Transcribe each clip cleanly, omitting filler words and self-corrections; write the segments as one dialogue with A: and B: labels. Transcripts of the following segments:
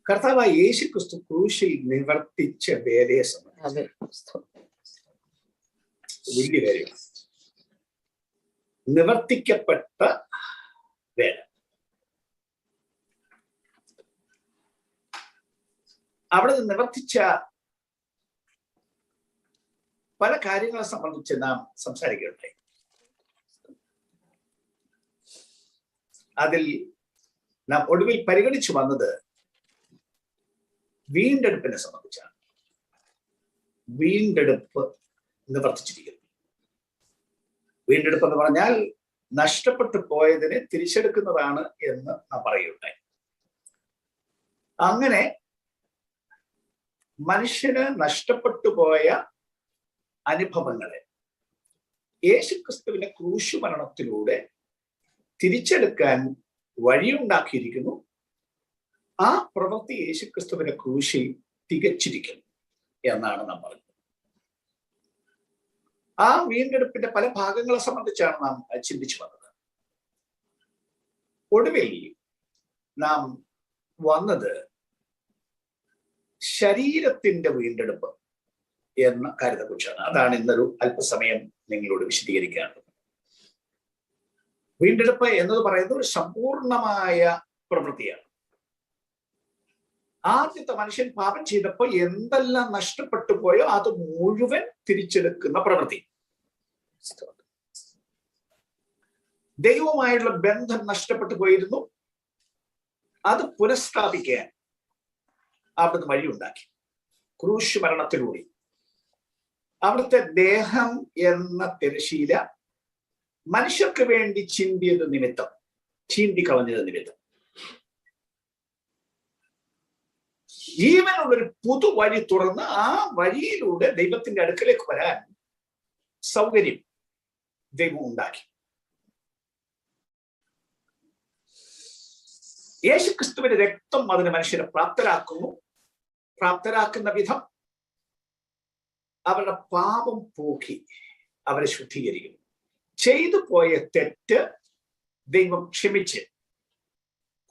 A: കർത്താവായ യേശു ക്രിസ്തു ക്രൂശിൽ നിവർത്തിച്ച വേലയെ സംബന്ധിച്ച് വലിയ കാര്യമാണ്. നിവർത്തിക്കപ്പെട്ട വേല. അവിടെ നിവർത്തിച്ച പല കാര്യങ്ങളെ സംബന്ധിച്ച് നാം സംസാരിക്കുകയുണ്ടായി. അതിൽ നാം ഒടുവിൽ പരിഗണിച്ചു വന്നത് വീണ്ടെടുപ്പിനെ സംബന്ധിച്ചാണ്. വീണ്ടെടുപ്പ് നിവർത്തിച്ചിരിക്കുന്നു. വീണ്ടെടുപ്പ് എന്ന് പറഞ്ഞാൽ നഷ്ടപ്പെട്ടു പോയതിനെ തിരിച്ചെടുക്കുന്നതാണ് എന്ന് നാം പറയുകയുണ്ടായി. അങ്ങനെ മനുഷ്യന് നഷ്ടപ്പെട്ടു പോയ അനുഭവങ്ങളെ യേശുക്രിസ്തുവിന്റെ ക്രൂശ് മരണത്തിലൂടെ തിരിച്ചെടുക്കാൻ വഴിയുണ്ടാക്കിയിരിക്കുന്നു. ആ പ്രവൃത്തി യേശുക്രിസ്തുവിന്റെ ക്രൂശിൽ തികച്ചിരിക്കുന്നു എന്നാണ് നാം പറഞ്ഞത്. ആ വീണ്ടെടുപ്പിന്റെ പല ഭാഗങ്ങളെ സംബന്ധിച്ചാണ് നാം ചിന്തിച്ചു വന്നത്. ഒടുവിൽ നാം വന്നത് ശരീരത്തിന്റെ വീണ്ടെടുപ്പ് എന്ന കാര്യത്തെക്കുറിച്ചാണ്. അതാണ് ഇന്നൊരു അല്പസമയം നിങ്ങളോട് വിശദീകരിക്കാനുള്ളത്. വീണ്ടെടുപ്പ് എന്നത് പറയുന്നത് ഒരു സമ്പൂർണമായ പ്രവൃത്തിയാണ്. ആദ്യത്തെ മനുഷ്യൻ പാപം ചെയ്തപ്പോൾ എന്തെല്ലാം നഷ്ടപ്പെട്ടു പോയോ അത് മുഴുവൻ തിരിച്ചെടുക്കുന്ന പ്രവൃത്തി. ദൈവവുമായുള്ള ബന്ധം നഷ്ടപ്പെട്ടു പോയിരുന്നു. അത് പുനഃസ്ഥാപിക്കാൻ അവിടുന്ന് വഴിയുണ്ടാക്കി ക്രൂശ് മരണത്തിലൂടെ. അവിടുത്തെ ദേഹം എന്ന തിരശീല മനുഷ്യർക്ക് വേണ്ടി ചിന്തിയത് നിമിത്തം, ചീന്തിക്കളഞ്ഞത് നിമിത്തം ജീവനുള്ളൊരു പുതുവഴി തുറന്ന് ആ വഴിയിലൂടെ ദൈവത്തിന്റെ അടുക്കലേക്ക് വരാൻ സൗകര്യം ദൈവം ഉണ്ടാക്കി. യേശുക്രിസ്തുവിന്റെ രക്തം അതിന് മനുഷ്യരെ പ്രാപ്തരാക്കുന്നു. പ്രാപ്തരാക്കുന്ന വിധം അവരുടെ പാപം പോക്കി അവരെ ശുദ്ധീകരിക്കുന്നു. ചെയ്തു പോയ തെറ്റ് ദൈവം ക്ഷമിച്ച്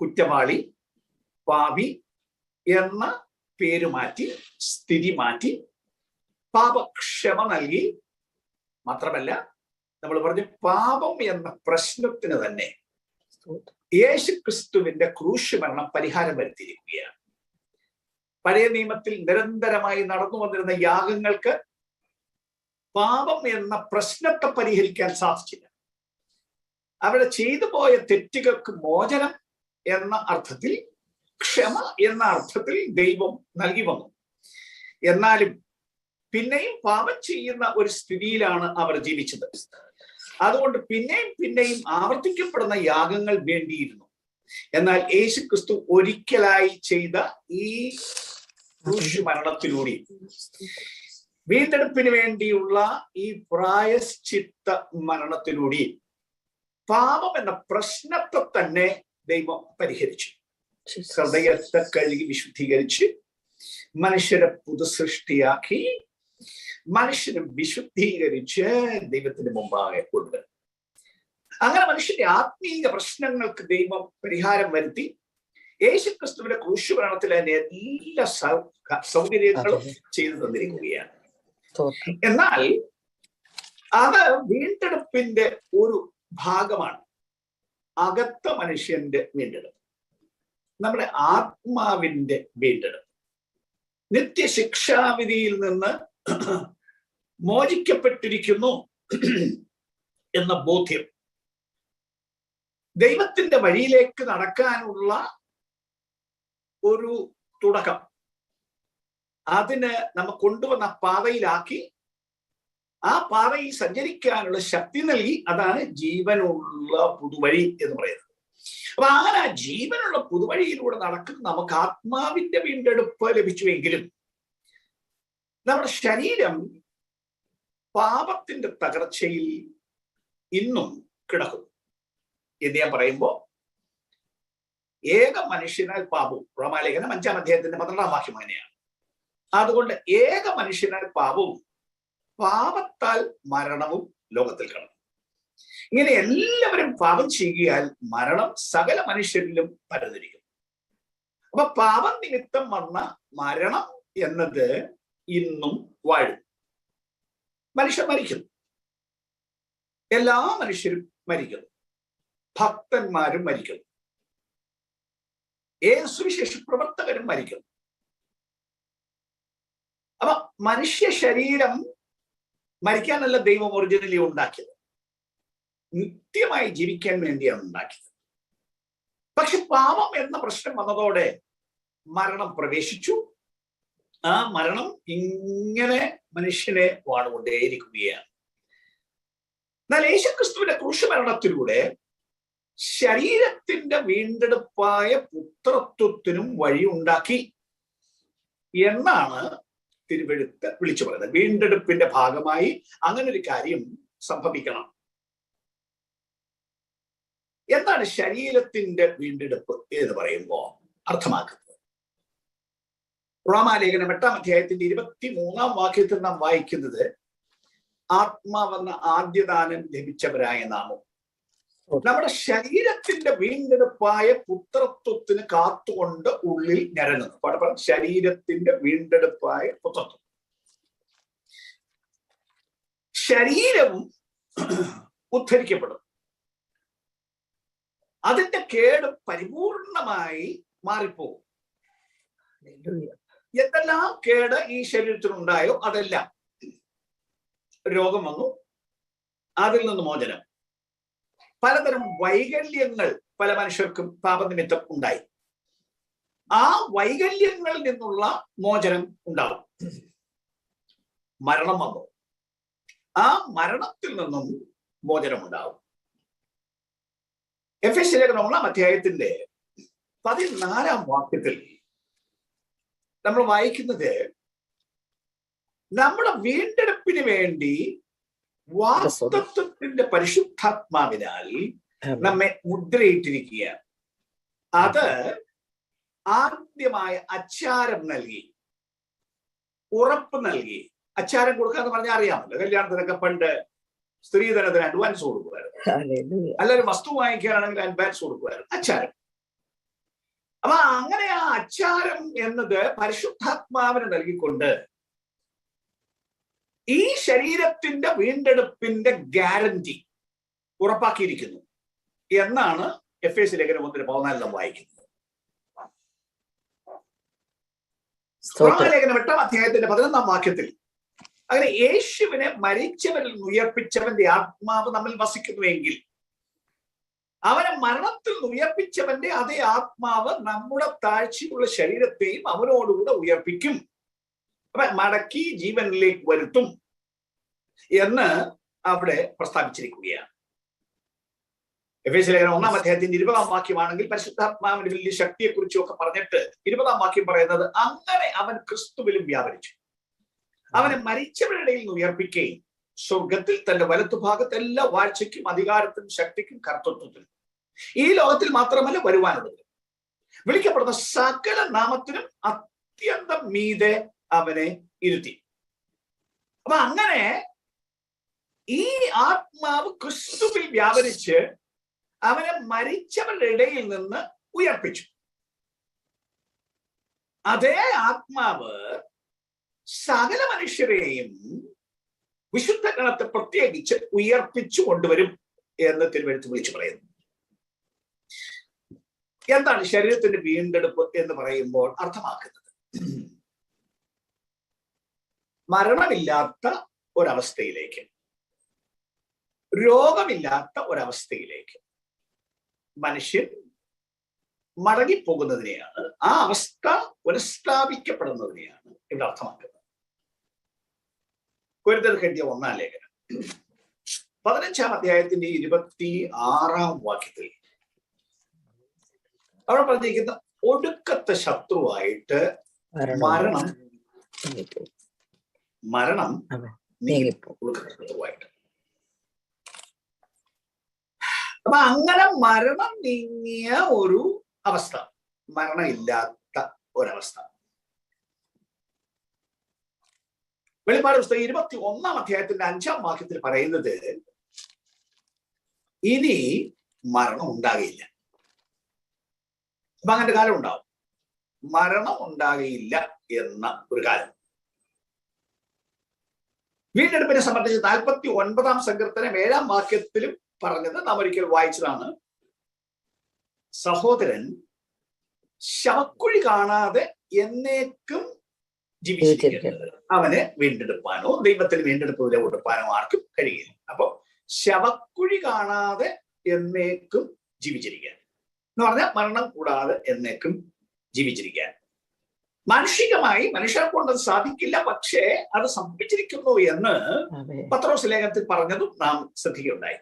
A: കുറ്റവാളി, പാപി എന്ന പേര് മാറ്റി, സ്ഥിതി മാറ്റി, പാപക്ഷമ നൽകി. മാത്രമല്ല, നമ്മൾ പറഞ്ഞു പാപം എന്ന പ്രശ്നത്തിന് തന്നെ യേശുക്രിസ്തുവിന്റെ ക്രൂശ് മരണം പരിഹാരം വരുത്തിയിരിക്കുകയാണ്. പഴയ നിയമത്തിൽ നിരന്തരമായി നടന്നു വന്നിരുന്ന യാഗങ്ങൾക്ക് പാപം എന്ന പ്രശ്നത്തെ പരിഹരിക്കാൻ സാധിച്ചില്ല. അവിടെ ചെയ്തു പോയ തെറ്റുകൾക്ക് മോചനം എന്ന അർത്ഥത്തിൽ, ക്ഷമ എന്ന അർത്ഥത്തിൽ ദൈവം നൽകി വന്നു. എന്നാലും പിന്നെയും പാപം ചെയ്യുന്ന ഒരു സ്ഥിതിയിലാണ് അവർ ജീവിച്ചത്. അതുകൊണ്ട് പിന്നെയും ആവർത്തിക്കപ്പെടുന്ന യാഗങ്ങൾ വേണ്ടിയിരുന്നു. എന്നാൽ യേശുക്രിസ്തു ഒരിക്കലായി ചെയ്ത ഈ ക്രൂശ് മരണത്തിലൂടെ, വീണ്ടെടുപ്പിന് വേണ്ടിയുള്ള ഈ പ്രായശ്ചിത്ത മരണത്തിലൂടെ പാപം എന്ന പ്രശ്നത്തെ തന്നെ ദൈവം പരിഹരിച്ചു. ഹൃദയത്തെ കഴുകി വിശുദ്ധീകരിച്ച് മനുഷ്യരെ പുതുസൃഷ്ടിയാക്കി മനുഷ്യനെ വിശുദ്ധീകരിച്ച് ദൈവത്തിന് മുമ്പാകെ കൊണ്ടുവരും. അങ്ങനെ മനുഷ്യന്റെ ആത്മീയ പ്രശ്നങ്ങൾക്ക് ദൈവം പരിഹാരം വരുത്തി യേശുക്രിസ്തുവിന്റെ ക്രൂശ് മരണത്തിൽ അതിന്റെ എല്ലാ സൗകര്യങ്ങളും ചെയ്തു തന്നിരിക്കുകയാണ്. എന്നാൽ അത് വീണ്ടെടുപ്പിന്റെ ഒരു ഭാഗമാണ്. അകത്ത മനുഷ്യന്റെ വീണ്ടെടുപ്പ്, നമ്മുടെ ആത്മാവിന്റെ വീണ്ടെടുപ്പ്, നിത്യശിക്ഷാവിധിയിൽ നിന്ന് മോചിക്കപ്പെട്ടിരിക്കുന്നു എന്ന ബോധ്യം, ദൈവത്തിന്റെ വഴിയിലേക്ക് നടക്കാനുള്ള ഒരു തുടക്കം, അതിന് നമ്മ കൊണ്ടുവന്ന പാതയിലാക്കി ആ പാതയിൽ സഞ്ചരിക്കാനുള്ള ശക്തി നൽകി. അതാണ് ജീവനുള്ള പുതുവഴി എന്ന് പറയുന്നത്. അപ്പൊ അങ്ങനെ ആ ജീവനുള്ള പുതുവഴിയിലൂടെ നടക്കുന്ന നമുക്ക് ആത്മാവിന്റെ വീണ്ടെടുപ്പ് ലഭിച്ചുവെങ്കിലും നമ്മുടെ ശരീരം പാപത്തിന്റെ തകർച്ചയിൽ ഇന്നും കിടക്കും എന്ന് ഞാൻ പറയുമ്പോ, ഏക മനുഷ്യനാൽ പാപവും, റോമാലേഖനം 5-ാം അധ്യായത്തിന്റെ 12-ാം വാക്യം അങ്ങനെയാണ്. അതുകൊണ്ട് ഏക മനുഷ്യനാൽ പാപവും പാപത്താൽ മരണവും ലോകത്തിൽ കടന്നു. ഇങ്ങനെ എല്ലാവരും പാപം ചെയ്യാൽ മരണം സകല മനുഷ്യരിലും പരന്നിരിക്കും. അപ്പൊ പാപം നിമിത്തം വന്ന മരണം എന്നത് ഇന്നും വാഴും. മനുഷ്യർ മരിക്കുന്നു, എല്ലാ മനുഷ്യരും മരിക്കുന്നു, ഭക്തന്മാരും മരിക്കുന്നു, സുവിശേഷ പ്രവർത്തകരും മരിക്കുന്നു. അപ്പൊ മനുഷ്യ ശരീരം മരിക്കാനല്ല ദൈവം ഒറിജിനലി ഉണ്ടാക്കിയത്, നിത്യമായി ജീവിക്കാൻ വേണ്ടിയാണ് ഉണ്ടാക്കിയത്. പക്ഷെ പാപം എന്ന പ്രശ്നം വന്നതോടെ മരണം പ്രവേശിച്ചു. ആ മരണം ഇങ്ങനെ മനുഷ്യനെ വാണുകൊണ്ടേയിരിക്കുകയാണ്. എന്നാൽ യേശുക്രിസ്തുവിന്റെ ക്രൂശമരണത്തിലൂടെ ശരീരത്തിന്റെ വീണ്ടെടുപ്പായ പുത്രത്വത്തിനും വഴി ഉണ്ടാക്കി എന്നാണ് തിരുവെഴുത്ത് വിളിച്ചു പറയുന്നത്. വീണ്ടെടുപ്പിന്റെ ഭാഗമായി അങ്ങനെ ഒരു കാര്യം സംഭവിക്കണം. എന്താണ് ശരീരത്തിന്റെ വീണ്ടെടുപ്പ് എന്ന് പറയുമ്പോൾ അർത്ഥമാക്കുന്നത്? റോമാലേഖനം 8-ാം അധ്യായത്തിന്റെ 23-ാം വാക്യത്തിൽ നാം വായിക്കുന്നത്, ആത്മാവെന്ന ആദ്യദാനം ലഭിച്ചവരായ നാമം നമ്മുടെ ശരീരത്തിന്റെ വീണ്ടെടുപ്പായ പുത്രത്വത്തിന് കാത്തുകൊണ്ട് ഉള്ളിൽ ഞരങ്ങുന്നു. പാടപ്പാട് ശരീരത്തിന്റെ വീണ്ടെടുപ്പായ പുത്രത്വം. ശരീരവും ഉദ്ധരിക്കപ്പെടും, അതിന്റെ കേട് പരിപൂർണമായി മാറിപ്പോകും. എന്തെല്ലാം കേട് ഈ ശരീരത്തിനുണ്ടായോ അതെല്ലാം, രോഗം വന്നു, അതിൽ നിന്ന് മോചനം. പലതരം വൈകല്യങ്ങൾ പല മനുഷ്യർക്കും പാപനിമിത്തം ഉണ്ടായി, ആ വൈകല്യങ്ങളിൽ നിന്നുള്ള മോചനം ഉണ്ടാവും. മരണം വന്നു, ആ മരണത്തിൽ നിന്നും മോചനം ഉണ്ടാവും. എഫെസ്യ ലേഖനം 1-ാം അധ്യായത്തിന്റെ 14-ാം വാക്യത്തിൽ നമ്മൾ വായിക്കുന്നത്, നമ്മുടെ വീണ്ടെടുപ്പിന് വേണ്ടി വാസ്തത്വത്തിന്റെ പരിശുദ്ധാത്മാവിനാൽ നമ്മെ മുദ്രയിട്ടിരിക്കുകയാണ്. അത് ആദ്യമായ അച്ചാരം നൽകി, ഉറപ്പ് നൽകി. അച്ചാരം കൊടുക്കാന്ന് പറഞ്ഞാൽ അറിയാമല്ലോ, കല്യാണത്തിനൊക്കെ പണ്ട് സ്ത്രീധനത്തിന് അഡ്വാൻസ് കൊടുക്കുമായിരുന്നു, അല്ലൊരു വസ്തു വാങ്ങിക്കാനാണെങ്കിൽ അഡ്വാൻസ് കൊടുക്കുമായിരുന്നു, അച്ചാരം. അപ്പൊ അങ്ങനെ ആ അച്ചാരം എന്നത് പരിശുദ്ധാത്മാവിന് നൽകിക്കൊണ്ട് ഈ ശരീരത്തിന്റെ വീണ്ടെടുപ്പിന്റെ ഗ്യാരണ്ടി ഉറപ്പാക്കിയിരിക്കുന്നു എന്നാണ് എഫെസ്യ ലേഖനം 1:14 നാം വായിക്കുന്നത്. റോമാലേഖനം 8-ാം അധ്യായത്തിന്റെ 11-ാം വാക്യത്തിൽ, അങ്ങനെ യേശുവിനെ മരിച്ചവരിൽ ഉയർപ്പിച്ചവന്റെ ആത്മാവ് നമ്മിൽ വസിക്കുന്നുവെങ്കിൽ അവനെ മരണത്തിൽ ഉയർപ്പിച്ചവന്റെ അതേ ആത്മാവ് നമ്മുടെ താഴ്ചയുള്ള ശരീരത്തെയും അവനോടുകൂടെ ഉയർപ്പിക്കും, അപ്പൊ മടക്കി ജീവനിലേക്ക് വരുത്തും എന്ന് അവിടെ പ്രസ്താവിച്ചിരിക്കുകയാണ്. എഫെസ്യ ലേഖനം 1-ാം അധ്യായത്തിന്റെ 20-ാം വാക്യമാണെങ്കിൽ പരിശുദ്ധാത്മാവിന്റെ വലിയ ശക്തിയെക്കുറിച്ചും ഒക്കെ പറഞ്ഞിട്ട് 20-ാം വാക്യം പറയുന്നത്, അങ്ങനെ അവൻ ക്രിസ്തുവിലും വ്യാപരിച്ചു, അവനെ മരിച്ചവരുടെ ഇടയിൽ നിന്ന് ഉയർപ്പിക്കുകയും സ്വർഗത്തിൽ തന്റെ വലത്തുഭാഗത്ത് എല്ലാ വാഴ്ചയ്ക്കും അധികാരത്തിനും ശക്തിക്കും കർത്തൃത്വത്തിനും ഈ ലോകത്തിൽ മാത്രമല്ല വരുവാനുള്ളത് വിളിക്കപ്പെടുന്ന സകല നാമത്തിനും അത്യന്തം മീതെ അവനെ ഇരുത്തി. അപ്പൊ അങ്ങനെ ഈ ആത്മാവ് ക്രിസ്തുവിൽ വ്യാപരിച്ച് അവനെ മരിച്ചവരുടെ ഇടയിൽ നിന്ന് ഉയർപ്പിച്ചു. അതേ ആത്മാവ് സകല മനുഷ്യരെയും വിശുദ്ധ ഗണത്തെ പ്രത്യേകിച്ച് ഉയർപ്പിച്ചു കൊണ്ടുവരും എന്ന് തിരുവെഴുത്ത് വിളിച്ചു പറയുന്നു. എന്താണ് ശരീരത്തിന്റെ വീണ്ടെടുപ്പ് എന്ന് പറയുമ്പോൾ അർത്ഥമാക്കുന്നത്? മരണമില്ലാത്ത ഒരവസ്ഥയിലേക്ക്, രോഗമില്ലാത്ത ഒരവസ്ഥയിലേക്ക് മനുഷ്യൻ മടങ്ങിപ്പോകുന്നതിനെയാണ്, ആ അവസ്ഥ പുനഃസ്ഥാപിക്കപ്പെടുന്നതിനെയാണ് ഇവിടെ അർത്ഥമാക്കുന്നത്. കൊരിന്ത്യർക്കെഴുതിയ 1-ാം ലേഖനം 15-ാം അധ്യായത്തിന്റെ 26-ാം വാക്യത്തിൽ അവിടെ പറഞ്ഞിരിക്കുന്ന ഒടുക്കത്തെ ശത്രുവായിട്ട് മരണം ശത്രുവായിട്ട്. അപ്പൊ അങ്ങനെ മരണം നീങ്ങിയ ഒരു അവസ്ഥ, മരണമില്ലാത്ത ഒരവസ്ഥ. വെളിപ്പാട് പുസ്തകം 21-ാം അധ്യായത്തിന്റെ 5-ാം വാക്യത്തിൽ പറയുന്നത്, ഇനി മരണം ഉണ്ടാകില്ല. അപ്പൊ അങ്ങനത്തെ കാലം ഉണ്ടാവും. മരണം ഉണ്ടാകുകയില്ല എന്ന ഒരു കാലം. വീണ്ടെടുപ്പിനെ സംബന്ധിച്ച് 49-ാം സങ്കീർത്തനം 7-ാം വാക്യത്തിലും പറഞ്ഞത് നാം ഒരിക്കൽ വായിച്ചതാണ്. സഹോദരൻ ശവക്കുഴി കാണാതെ എന്നേക്കും ജീവിച്ചിരിക്കുന്നത് അവനെ വീണ്ടെടുപ്പാനോ ദൈവത്തിൽ വീണ്ടെടുപ്പ് വില കൊടുപ്പാനോ ആർക്കും കഴിയില്ല. അപ്പൊ ശവക്കുഴി കാണാതെ എന്നേക്കും ജീവിച്ചിരിക്കാൻ എന്ന് പറഞ്ഞാൽ മരണം കൂടാതെ എന്നേക്കും ജീവിച്ചിരിക്കാൻ. മാനുഷികമായി മനുഷ്യരെ കൊണ്ട് അത് സാധിക്കില്ല, പക്ഷേ അത് സംഭവിച്ചിരിക്കുന്നു എന്ന് പത്രോസ് ലേഖനത്തിൽ പറഞ്ഞതും നാം ശ്രദ്ധിക്കുകയുണ്ടായി.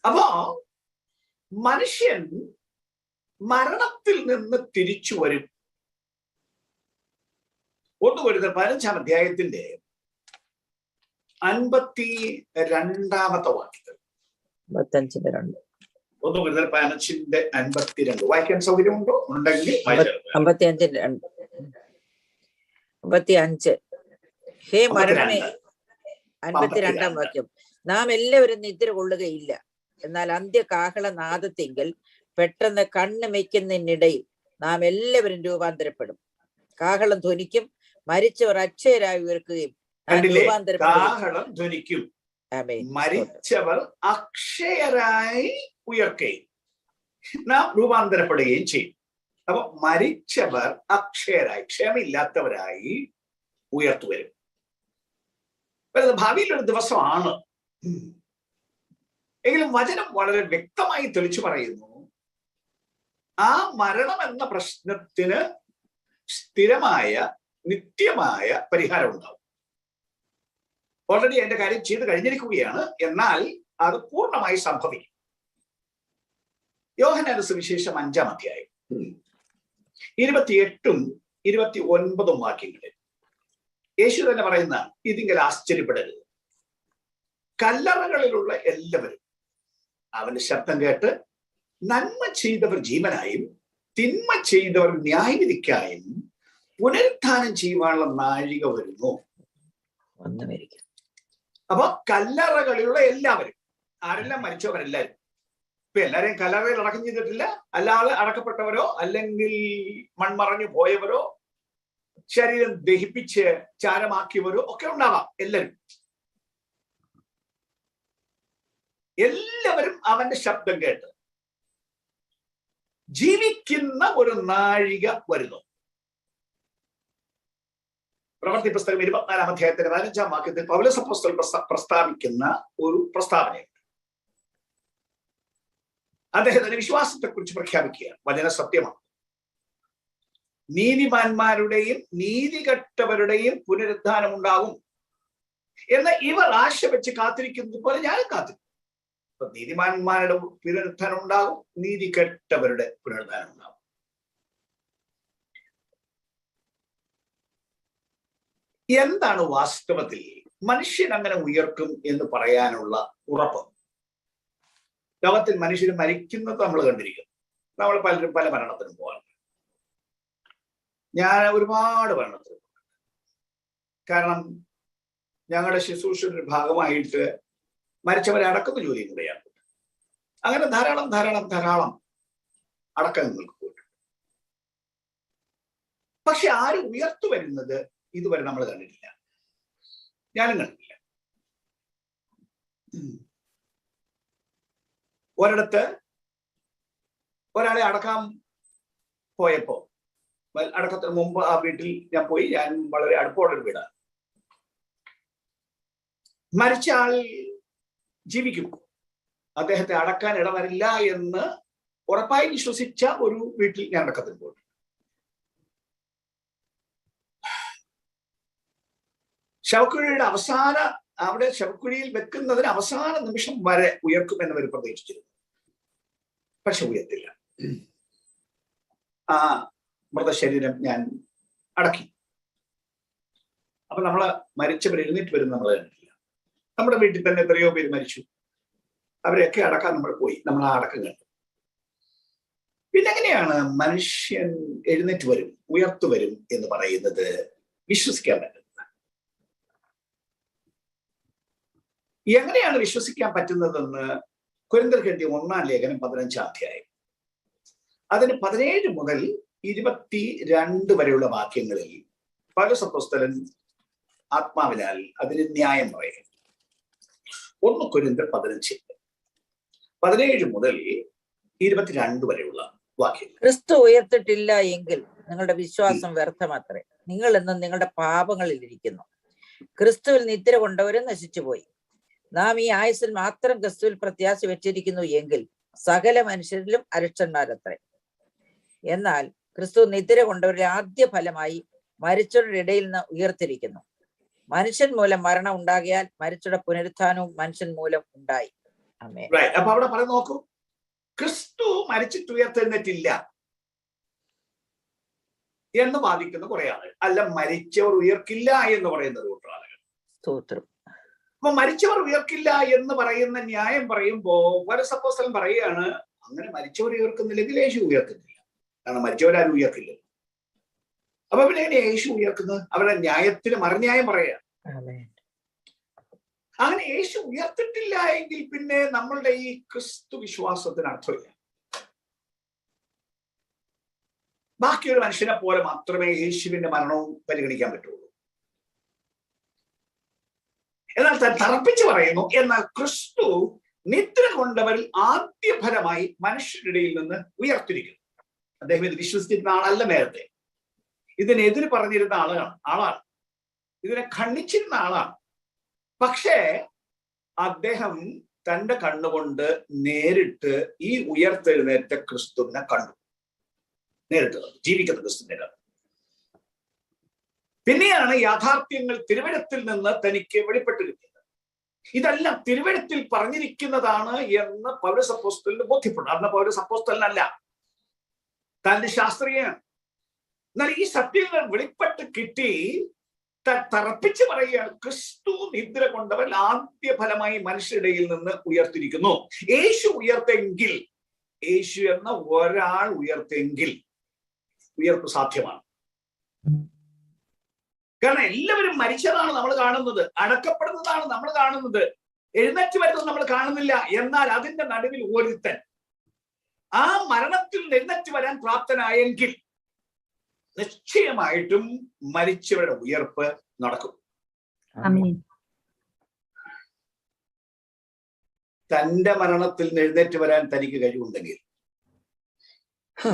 A: അപ്പോ മനുഷ്യൻ മരണത്തിൽ നിന്ന് തിരിച്ചു വരും. 1 കൊരിന്ത്യർ 15-ാം അധ്യായത്തിന്റെ 52-ാമത്തെ വാക്യത്തിൽ 1 കൊരിന്ത്യർ 15-ന്റെ 52 വായിക്കാൻ സൗകര്യമുണ്ടോ? ഉണ്ടെങ്കിൽ
B: 55. ഹേ മരണമേ, 52-ാം വാക്യം, നാം എല്ലാവരും നിദ്ര കൊള്ളുകയില്ല. എന്നാൽ അന്ത്യകാഹളനാദത്തെങ്കിൽ പെട്ടെന്ന് കണ്ണ് മെയ്ക്കുന്നതിനിടയിൽ നാം എല്ലാവരും രൂപാന്തരപ്പെടും. കാഹളം ധ്വനിക്കും, മരിച്ചവർ അക്ഷയരായി ഉയർക്കുകയും
A: കാഹളം ധ്വനിക്കും, മരിച്ചവർ അക്ഷയരായി ഉയർക്കുകയും നാം രൂപാന്തരപ്പെടുകയും ചെയ്യും. അപ്പൊ മരിച്ചവർ അക്ഷയരായി, ക്ഷമയില്ലാത്തവരായി ഉയർത്തുവരും. ഭാവിയിലൊരു ദിവസമാണ്. എങ്കിലും വചനം വളരെ വ്യക്തമായി തെളിച്ചു പറയുന്നു, ആ മരണം എന്ന പ്രശ്നത്തിന് സ്ഥിരമായ നിത്യമായ പരിഹാരം ഉണ്ടാവും. ഓൾറെഡി അതിന്റെ കാര്യം ചെയ്ത് കഴിഞ്ഞിരിക്കുകയാണ്. എന്നാൽ അത് പൂർണ്ണമായി സംഭവിക്കും. യോഹന്നാന്റെ സുവിശേഷം 5-ാം അധ്യായം 28-ഉം 29-ഉം വാക്യങ്ങളിൽ യേശു തന്നെ പറയുന്ന ഇതിങ്കിൽ ആശ്ചര്യപ്പെടരുത്. കല്ലറകളിലുള്ള എല്ലാവരും അവന്റെ ശബ്ദം കേട്ട് നന്മ ചെയ്തവർ ജീവനായും തിന്മ ചെയ്തവർ ന്യായവിധിക്കായും പുനരുത്ഥാനം ചെയ്യുവാനുള്ള നാഴിക വരുന്നു. അപ്പൊ കല്ലറകളിലുള്ള എല്ലാവരും, ആരെല്ലാം മരിച്ചവരെല്ലാവരും, ഇപ്പൊ എല്ലാരെയും കല്ലറയിൽ അടക്കം ചെയ്തിട്ടില്ല. അല്ലാതെ അടക്കപ്പെട്ടവരോ അല്ലെങ്കിൽ മൺമറഞ്ഞു പോയവരോ ശരീരം ദഹിപ്പിച്ച് ചാരമാക്കിയവരോ ഒക്കെ ഉണ്ടാവാം. എല്ലാവരും അവന്റെ ശബ്ദം കേട്ട് ജീവിക്കുന്ന ഒരു നാഴിക വരുന്നു. പ്രവൃത്തി പുസ്തകം 24-ാം അധ്യായത്തിന്റെ 15-ാം വാക്യത്തിൽ പൗലോസ് അപ്പോസ്തലൻ പ്രസ്താവിക്കുന്ന ഒരു പ്രസ്താവനയുണ്ട്. അദ്ദേഹത്തിന്റെ വിശ്വാസത്തെ കുറിച്ച് പ്രഖ്യാപിക്കുകയാണ്. വചന സത്യമാണ്. നീതിമാന്മാരുടെയും നീതികെട്ടവരുടെയും പുനരുദ്ധാനം ഉണ്ടാകും എന്ന് ഇവർ ആശ വെച്ച് കാത്തിരിക്കുന്നത് പോലെ ഞാനും കാത്തിരിക്കും. നീതിമാന്മാരുടെ പുനരുദ്ധാനം ഉണ്ടാകും, നീതികെട്ടവരുടെ പുനരുദ്ധാനം ഉണ്ടാകും. എന്താണ് വാസ്തവത്തിൽ മനുഷ്യൻ അങ്ങനെ ഉയർക്കും എന്ന് പറയാനുള്ള ഉറപ്പ്? ലോകത്തിൽ മനുഷ്യർ മരിക്കുന്നത് നമ്മൾ കണ്ടിരിക്കുന്നു. നമ്മൾ പലരും പല മരണത്തിനും പോകാറുണ്ട്. ഞാൻ ഒരുപാട് മരണത്തിന് പോകാറുണ്ട്. കാരണം ഞങ്ങളുടെ ശുശ്രൂഷയുടെ ഭാഗമായിട്ട് മരിച്ചവരെ അടക്കുന്ന ജോലിയും കൂടെയാണ്. അങ്ങനെ ധാരാളം അടക്കങ്ങൾക്ക് പോയിട്ടുണ്ട്. പക്ഷെ ആരും ഉയർത്തു വരുന്നത് ഇതുവരെ നമ്മൾ കണ്ടിട്ടില്ല. ഞാനും കണ്ടിട്ടില്ല. ഒരിടത്ത് ഒരാളെ അടക്കാൻ പോയപ്പോ, അടക്കത്തിന് മുമ്പ് ആ വീട്ടിൽ ഞാൻ പോയി. ഞാൻ വളരെ അടുപ്പമുള്ളൊരു വീടാണ്. മരിച്ച ആൾ ജീവിക്കും, അദ്ദേഹത്തെ അടക്കാൻ ഇടവരില്ല എന്ന് ഉറപ്പായി വിശ്വസിച്ച ഒരു വീട്ടിൽ ഞാൻ അടക്കത്തിന് പോയി. ശവക്കുഴിയുടെ അവിടെ ശവക്കുഴിയിൽ വെക്കുന്നതിന് അവസാന നിമിഷം വരെ ഉയർക്കുമെന്ന് അവർ പ്രതീക്ഷിച്ചിരുന്നു. പക്ഷെ ഉയർത്തില്ല. ആ മൃതശരീരം ഞാൻ അടക്കി. അപ്പൊ നമ്മള് മരിച്ചവർ എഴുന്നേറ്റ് വരും നമ്മൾ കണ്ടിട്ടില്ല. നമ്മുടെ വീട്ടിൽ തന്നെ എത്രയോ പേര് മരിച്ചു. അവരെയൊക്കെ അടക്കാൻ നമ്മൾ പോയി. നമ്മൾ ആ അടക്കം കണ്ടു. പിന്നെ എങ്ങനെയാണ് മനുഷ്യൻ എഴുന്നേറ്റ് വരും, ഉയർത്തു വരും എന്ന് പറയുന്നത് വിശ്വസിക്കാൻ പറ്റുന്നത്? എങ്ങനെയാണ് വിശ്വസിക്കാൻ പറ്റുന്നതെന്ന് കൊരിന്ത്യർക്ക് എഴുതിയ 1-ാം ലേഖനം 15-ാം അധ്യായം അതിന് 17 മുതൽ 22 വരെയുള്ള വാക്യങ്ങളിൽ പൗലോസ് അപ്പോസ്തലൻ ആത്മാവിനാൽ അതിന് ന്യായം പറയും. 1 കൊരിന്ത്യർ 15 മുതൽ 22 വരെയുള്ള വാക്യം.
B: ക്രിസ്തു ഉയർത്തിട്ടില്ല എങ്കിൽ നിങ്ങളുടെ വിശ്വാസം വ്യർത്ഥമത്രേ. നിങ്ങൾ എന്നും നിങ്ങളുടെ പാപങ്ങളിൽ ഇരിക്കുന്നു. ക്രിസ്തുവിൽ നിദ്ര കൊണ്ടവരും നശിച്ചുപോയി. നാം ഈ ആയുസ്സിൽ മാത്രം ക്രിസ്തുവിൽ പ്രത്യാശ വെച്ചിരിക്കുന്നു എങ്കിൽ സകല മനുഷ്യരിലും അരിഷ്ടന്മാരത്രേ. എന്നാൽ ക്രിസ്തു നിദ്ര കൊണ്ടവരുടെ ആദ്യ ഫലമായി മരിച്ചവരുടെ ഇടയിൽ നിന്ന് ഉയർത്തിരിക്കുന്നു. മനുഷ്യൻ മൂലം മരണം ഉണ്ടാകിയാൽ മരിച്ചവരുടെ പുനരുത്ഥാനവും മനുഷ്യൻ മൂലം ഉണ്ടായി. ആമേൻ.
A: അപ്പൊ അവിടെ പറഞ്ഞു നോക്കൂ, ക്രിസ്തു മരിച്ചിട്ട് ഉയർത്തെഴുന്നേറ്റില്ല എന്ന് വാദിക്കുന്ന കുറെ ആളുകൾ, അല്ല മരിച്ചവർ ഉയർക്കില്ല എന്ന് പറയുന്ന കൂട്ടർ ആളുകൾ.
B: സ്തോത്രം.
A: അപ്പൊ മരിച്ചവർ ഉയർക്കില്ല എന്ന് പറയുന്ന ന്യായം പറയുമ്പോ പൗലോസ് അപ്പോസ്തലൻ പറയുകയാണ്, അങ്ങനെ മരിച്ചവർ ഉയർക്കുന്നില്ലെങ്കിൽ യേശു ഉയർത്തുന്നില്ല. കാരണം മരിച്ചവരാരും ഉയർക്കില്ല. അപ്പൊ പിന്നെ എങ്ങനെ യേശു ഉയർക്കുന്നത്? അവരുടെ ന്യായത്തിന് മറുന്യായം പറയുക. അങ്ങനെ യേശു ഉയർത്തിട്ടില്ല എങ്കിൽ പിന്നെ നമ്മളുടെ ഈ ക്രിസ്തു വിശ്വാസത്തിന് അർത്ഥമില്ല. ബാക്കിയൊരു മനുഷ്യനെ പോലെ മാത്രമേ യേശുവിന്റെ മരണവും പരിഗണിക്കാൻ പറ്റുള്ളൂ. എന്നാൽ തറപ്പിച്ച് പറയുന്നു, എന്നാൽ ക്രിസ്തു നിദ്ര കൊണ്ടവരിൽ ആദ്യ ഫലമായി മനുഷ്യരുടെ ഇടയിൽ നിന്ന് ഉയർത്തിരിക്കുന്നു. അദ്ദേഹം ഇത് വിശ്വസിച്ചിരുന്ന ആളല്ല, നേരത്തെ ഇതിനെതിര് പറഞ്ഞിരുന്ന ആളാണ്, ഇതിനെ ഖണ്ഡിച്ചിരുന്ന ആളാണ്. പക്ഷേ അദ്ദേഹം തന്റെ കണ്ണുകൊണ്ട് നേരിട്ട് ഈ ഉയർത്തെഴുന്നേറ്റ ക്രിസ്തുവിനെ കണ്ടു. നേരിട്ട് ജീവിക്കുന്ന ക്രിസ്തുവിനെ കണ്ടു. പിന്നെയാണ് യാഥാർത്ഥ്യങ്ങൾ തിരുവെഴുത്തിൽ നിന്ന് തനിക്ക് വെളിപ്പെട്ട് കിട്ടിയത്. ഇതെല്ലാം തിരുവെഴുത്തിൽ പറഞ്ഞിരിക്കുന്നതാണ് എന്ന് പൗലോസ് അപ്പോസ്തലന് ബോധ്യപ്പെട്ടു. അന്ന് പൗലോസ് അപ്പോസ്തലനല്ല, തന്റെ ശാസ്ത്രീയനാണ്. എന്നാൽ ഈ സത്യങ്ങൾ വെളിപ്പെട്ട് കിട്ടി തറപ്പിച്ച് പറയുകയാണ്, ക്രിസ്തു നിദ്ര കൊണ്ടവർ ആദ്യ ഫലമായി മനുഷ്യരുടെയിൽ നിന്ന് ഉയർത്തിരിക്കുന്നു. യേശു ഉയർത്തെങ്കിൽ, യേശു എന്ന ഒരാൾ ഉയർത്തെങ്കിൽ ഉയർപ്പ് സാധ്യമാണ്. കാരണം എല്ലാവരും മരിച്ചതാണ് നമ്മൾ കാണുന്നത്, അടക്കപ്പെടുന്നതാണ് നമ്മൾ കാണുന്നത്, എഴുന്നേറ്റ് വരുന്നത് നമ്മൾ കാണുന്നില്ല. എന്നാൽ അതിന്റെ നടുവിൽ ഒരുത്തൻ ആ മരണത്തിൽ എഴുന്നേറ്റ് വരാൻ പ്രാപ്തനായെങ്കിൽ നിശ്ചയമായിട്ടും മരിച്ചവരുടെ ഉയർപ്പ് നടക്കും. തന്റെ മരണത്തിൽ എഴുന്നേറ്റ് വരാൻ തനിക്ക് കഴിവുണ്ടെങ്കിൽ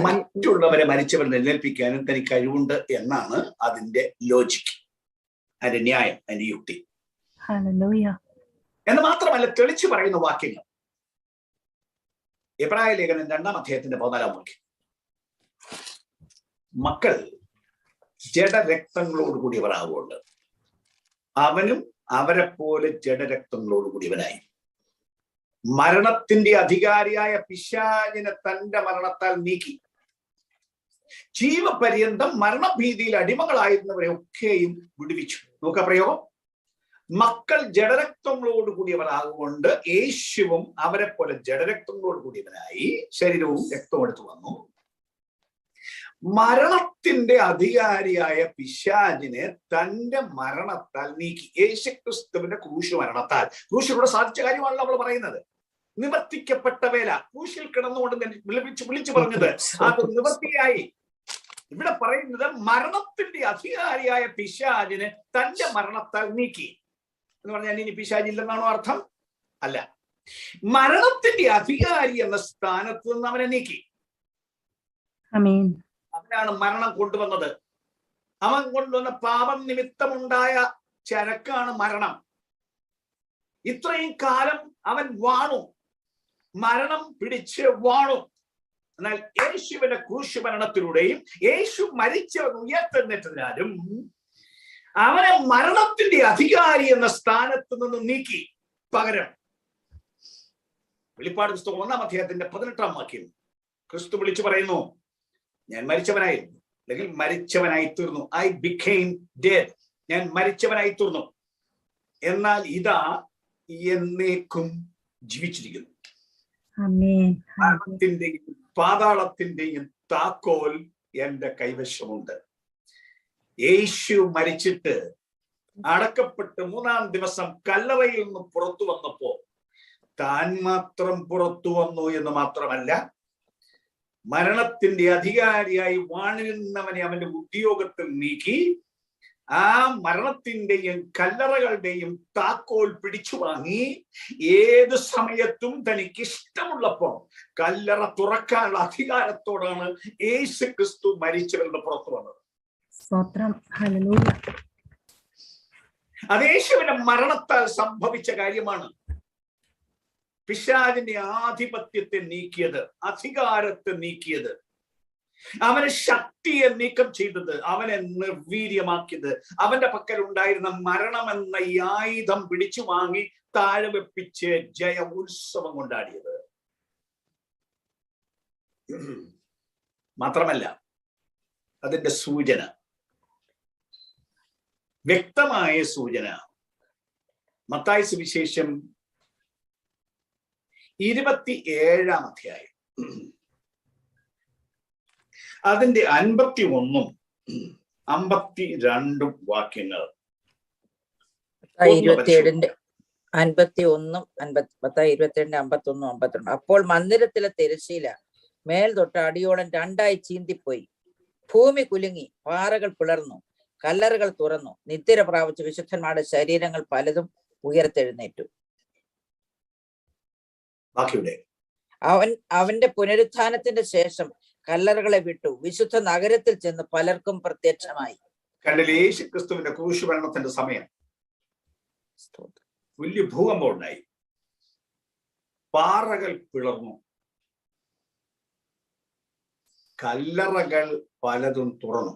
A: മറ്റുള്ളവരെ മരിച്ചവരെ എഴുന്നേൽപ്പിക്കാനും തനിക്ക് കഴിവുണ്ട് എന്നാണ് അതിന്റെ ലോജിക്ക്, അതിന്റെ ന്യായം, അതിന്റെ യുക്തി. എന്ന് മാത്രമല്ല തെളിച്ചു പറയുന്ന വാക്യങ്ങൾ. എബ്രായ ലേഖനം 2-ാം അധ്യായത്തിന്റെ 14-ാം വാക്യം, മക്കൾ ജഡരക്തങ്ങളോട് കൂടിയവരാകുകൊണ്ട് അവനും അവരെ പോലെ ജഡരക്തങ്ങളോട് കൂടിയവനായി മരണത്തിന്റെ അധികാരിയായ പിശാചിനെ തന്റെ മരണത്താൽ നീക്കി ജീവപര്യന്തം മരണഭീതിയിൽ അടിമകളായിരുന്നവരെ ഒക്കെയും വിടുവിച്ചു. നോക്ക പ്രയോഗം, മക്കൾ ജഡരക്തങ്ങളോട് കൂടിയവരാകുകൊണ്ട് യേശുവും അവരെ പോലെ ജഡരക്തങ്ങളോട് കൂടിയവനായി ശരീരവും രക്തവും എടുത്തു വന്നു. മരണത്തിന്റെ അധികാരിയായ പിശാചിനെ തന്റെ മരണത്താൽ നീക്കി. യേശുക്രിസ്തുവിന്റെ ക്രൂശ് മരണത്താൽ, ക്രൂശിലൂടെ സാധിച്ച കാര്യമാണല്ലോ നമ്മൾ പറയുന്നത്. നിവർത്തിക്കപ്പെട്ട വേല, ക്രൂശിൽ കിടന്നുകൊണ്ട് വിളിച്ചു പറഞ്ഞത് അത് നിവർത്തിയായി. ഇവിടെ പറയുന്നത് മരണത്തിന്റെ അധികാരിയായ പിശാചിനെ തന്റെ മരണത്താൽ നീക്കി എന്ന് പറഞ്ഞാൽ ഇനി പിശാചില്ലെന്നാണോ അർത്ഥം? അല്ല, മരണത്തിന്റെ അധികാരി എന്ന സ്ഥാനത്ത് നിന്ന് അവനെ നീക്കി. അവനാണ് മരണം കൊണ്ടുവന്നത്. അവൻ കൊണ്ടുവന്ന പാപം നിമിത്തമുണ്ടായ ചരക്കാണ് മരണം. ഇത്രയും കാലം അവൻ വാണു, മരണം പിടിച്ച് വാണു. എന്നാൽ യേശുവിന്റെ ക്രൂശ് മരണത്തിലൂടെയും യേശു മരിച്ചവൻ ഉയർത്തെഴുന്നേറ്റതിനാലും അവനെ മരണത്തിന്റെ അധികാരി എന്ന സ്ഥാനത്ത് നിന്ന് നീക്കി. പകരം വെളിപ്പാട് പുസ്തകം 1-ാം അധ്യായത്തിന്റെ 18-ാം വാക്യം ക്രിസ്തു വിളിച്ചു പറയുന്നു, ഞാൻ മരിച്ചവനായിരുന്നു, അല്ലെങ്കിൽ മരിച്ചവനായി തീർന്നു. ഐ ബിക്കെയിം ഡെഡ്, ഞാൻ മരിച്ചവനായി തീർന്നു. എന്നാൽ ഇതാ എന്നേക്കും ജീവിച്ചിരിക്കുന്നു. മരണത്തിന്റെയും പാതാളത്തിന്റെയും താക്കോൽ എന്റെ കൈവശമുണ്ട്. യേശു മരിച്ചിട്ട് അടക്കപ്പെട്ട് 3-ാം ദിവസം കല്ലറയിൽ നിന്ന് പുറത്തു വന്നപ്പോ താൻ മാത്രം പുറത്തു വന്നു എന്ന് മാത്രമല്ല, മരണത്തിന്റെ അധികാരിയായി വാണിരുന്നവനെ അവന്റെ ഉദ്യോഗത്തിൽ നീക്കി ആ മരണത്തിന്റെയും കല്ലറകളുടെയും താക്കോൽ പിടിച്ചു വാങ്ങി ഏത് സമയത്തും തനിക്ക് ഇഷ്ടമുള്ളപ്പോൾ കല്ലറ തുറക്കാനുള്ള അധികാരത്തോടാണ് യേശു ക്രിസ്തു മരിച്ചവരുടെ പുറത്തു വന്നത്. അത് യേശുവിന്റെ മരണത്താൽ സംഭവിച്ച കാര്യമാണ്. പിശാചിന്റെ ആധിപത്യത്തെ നീക്കിയത്, അധികാരത്തെ നീക്കിയത്, അവനെ ശക്തിയെ നീക്കം ചെയ്തത്, അവനെ നിർവീര്യമാക്കിയത്, അവന്റെ പക്കൽ ഉണ്ടായിരുന്ന മരണമെന്ന ഈ ആയുധം പിടിച്ചു വാങ്ങി താഴെ വെപ്പിച്ച് ജയ ഉത്സവം കൊണ്ടാടിയത്. മാത്രമല്ല അതിന്റെ സൂചന, വ്യക്തമായ സൂചന മത്തായി സുവിശേഷം 27-ാം അധ്യായം അതിന്റെ 51-ഉം 52-ഉം വാക്യങ്ങൾ.
B: 27-ന്റെ 51-ഉം 52. അപ്പോൾ മന്ദിരത്തിലെ തിരശ്ശീല മേൽ തൊട്ട് അടിയോളം രണ്ടായി ചീന്തിപ്പോയി, ഭൂമി കുലുങ്ങി, പാറകൾ പിളർന്നു, കല്ലറുകൾ തുറന്നു, നിദ്ര പ്രാപിച്ച വിശുദ്ധന്മാരുടെ ശരീരങ്ങൾ പലതും ഉയർത്തെഴുന്നേറ്റു. അവന്റെ പുനരുത്ഥാനത്തിന്റെ ശേഷം കല്ലറകളെ വിട്ടു വിശുദ്ധ നഗരത്തിൽ ചെന്ന് പലർക്കും പ്രത്യക്ഷമായി.
A: കണ്ടില്ലേ, യേശു ക്രിസ്തുവിന്റെ ക്രൂശുമരണത്തിന്റെ സമയം വലിയ ഭൂകമ്പം ഉണ്ടായി, പാറകൾ പിളർന്നു, കല്ലറകൾ പലതും തുറന്നു,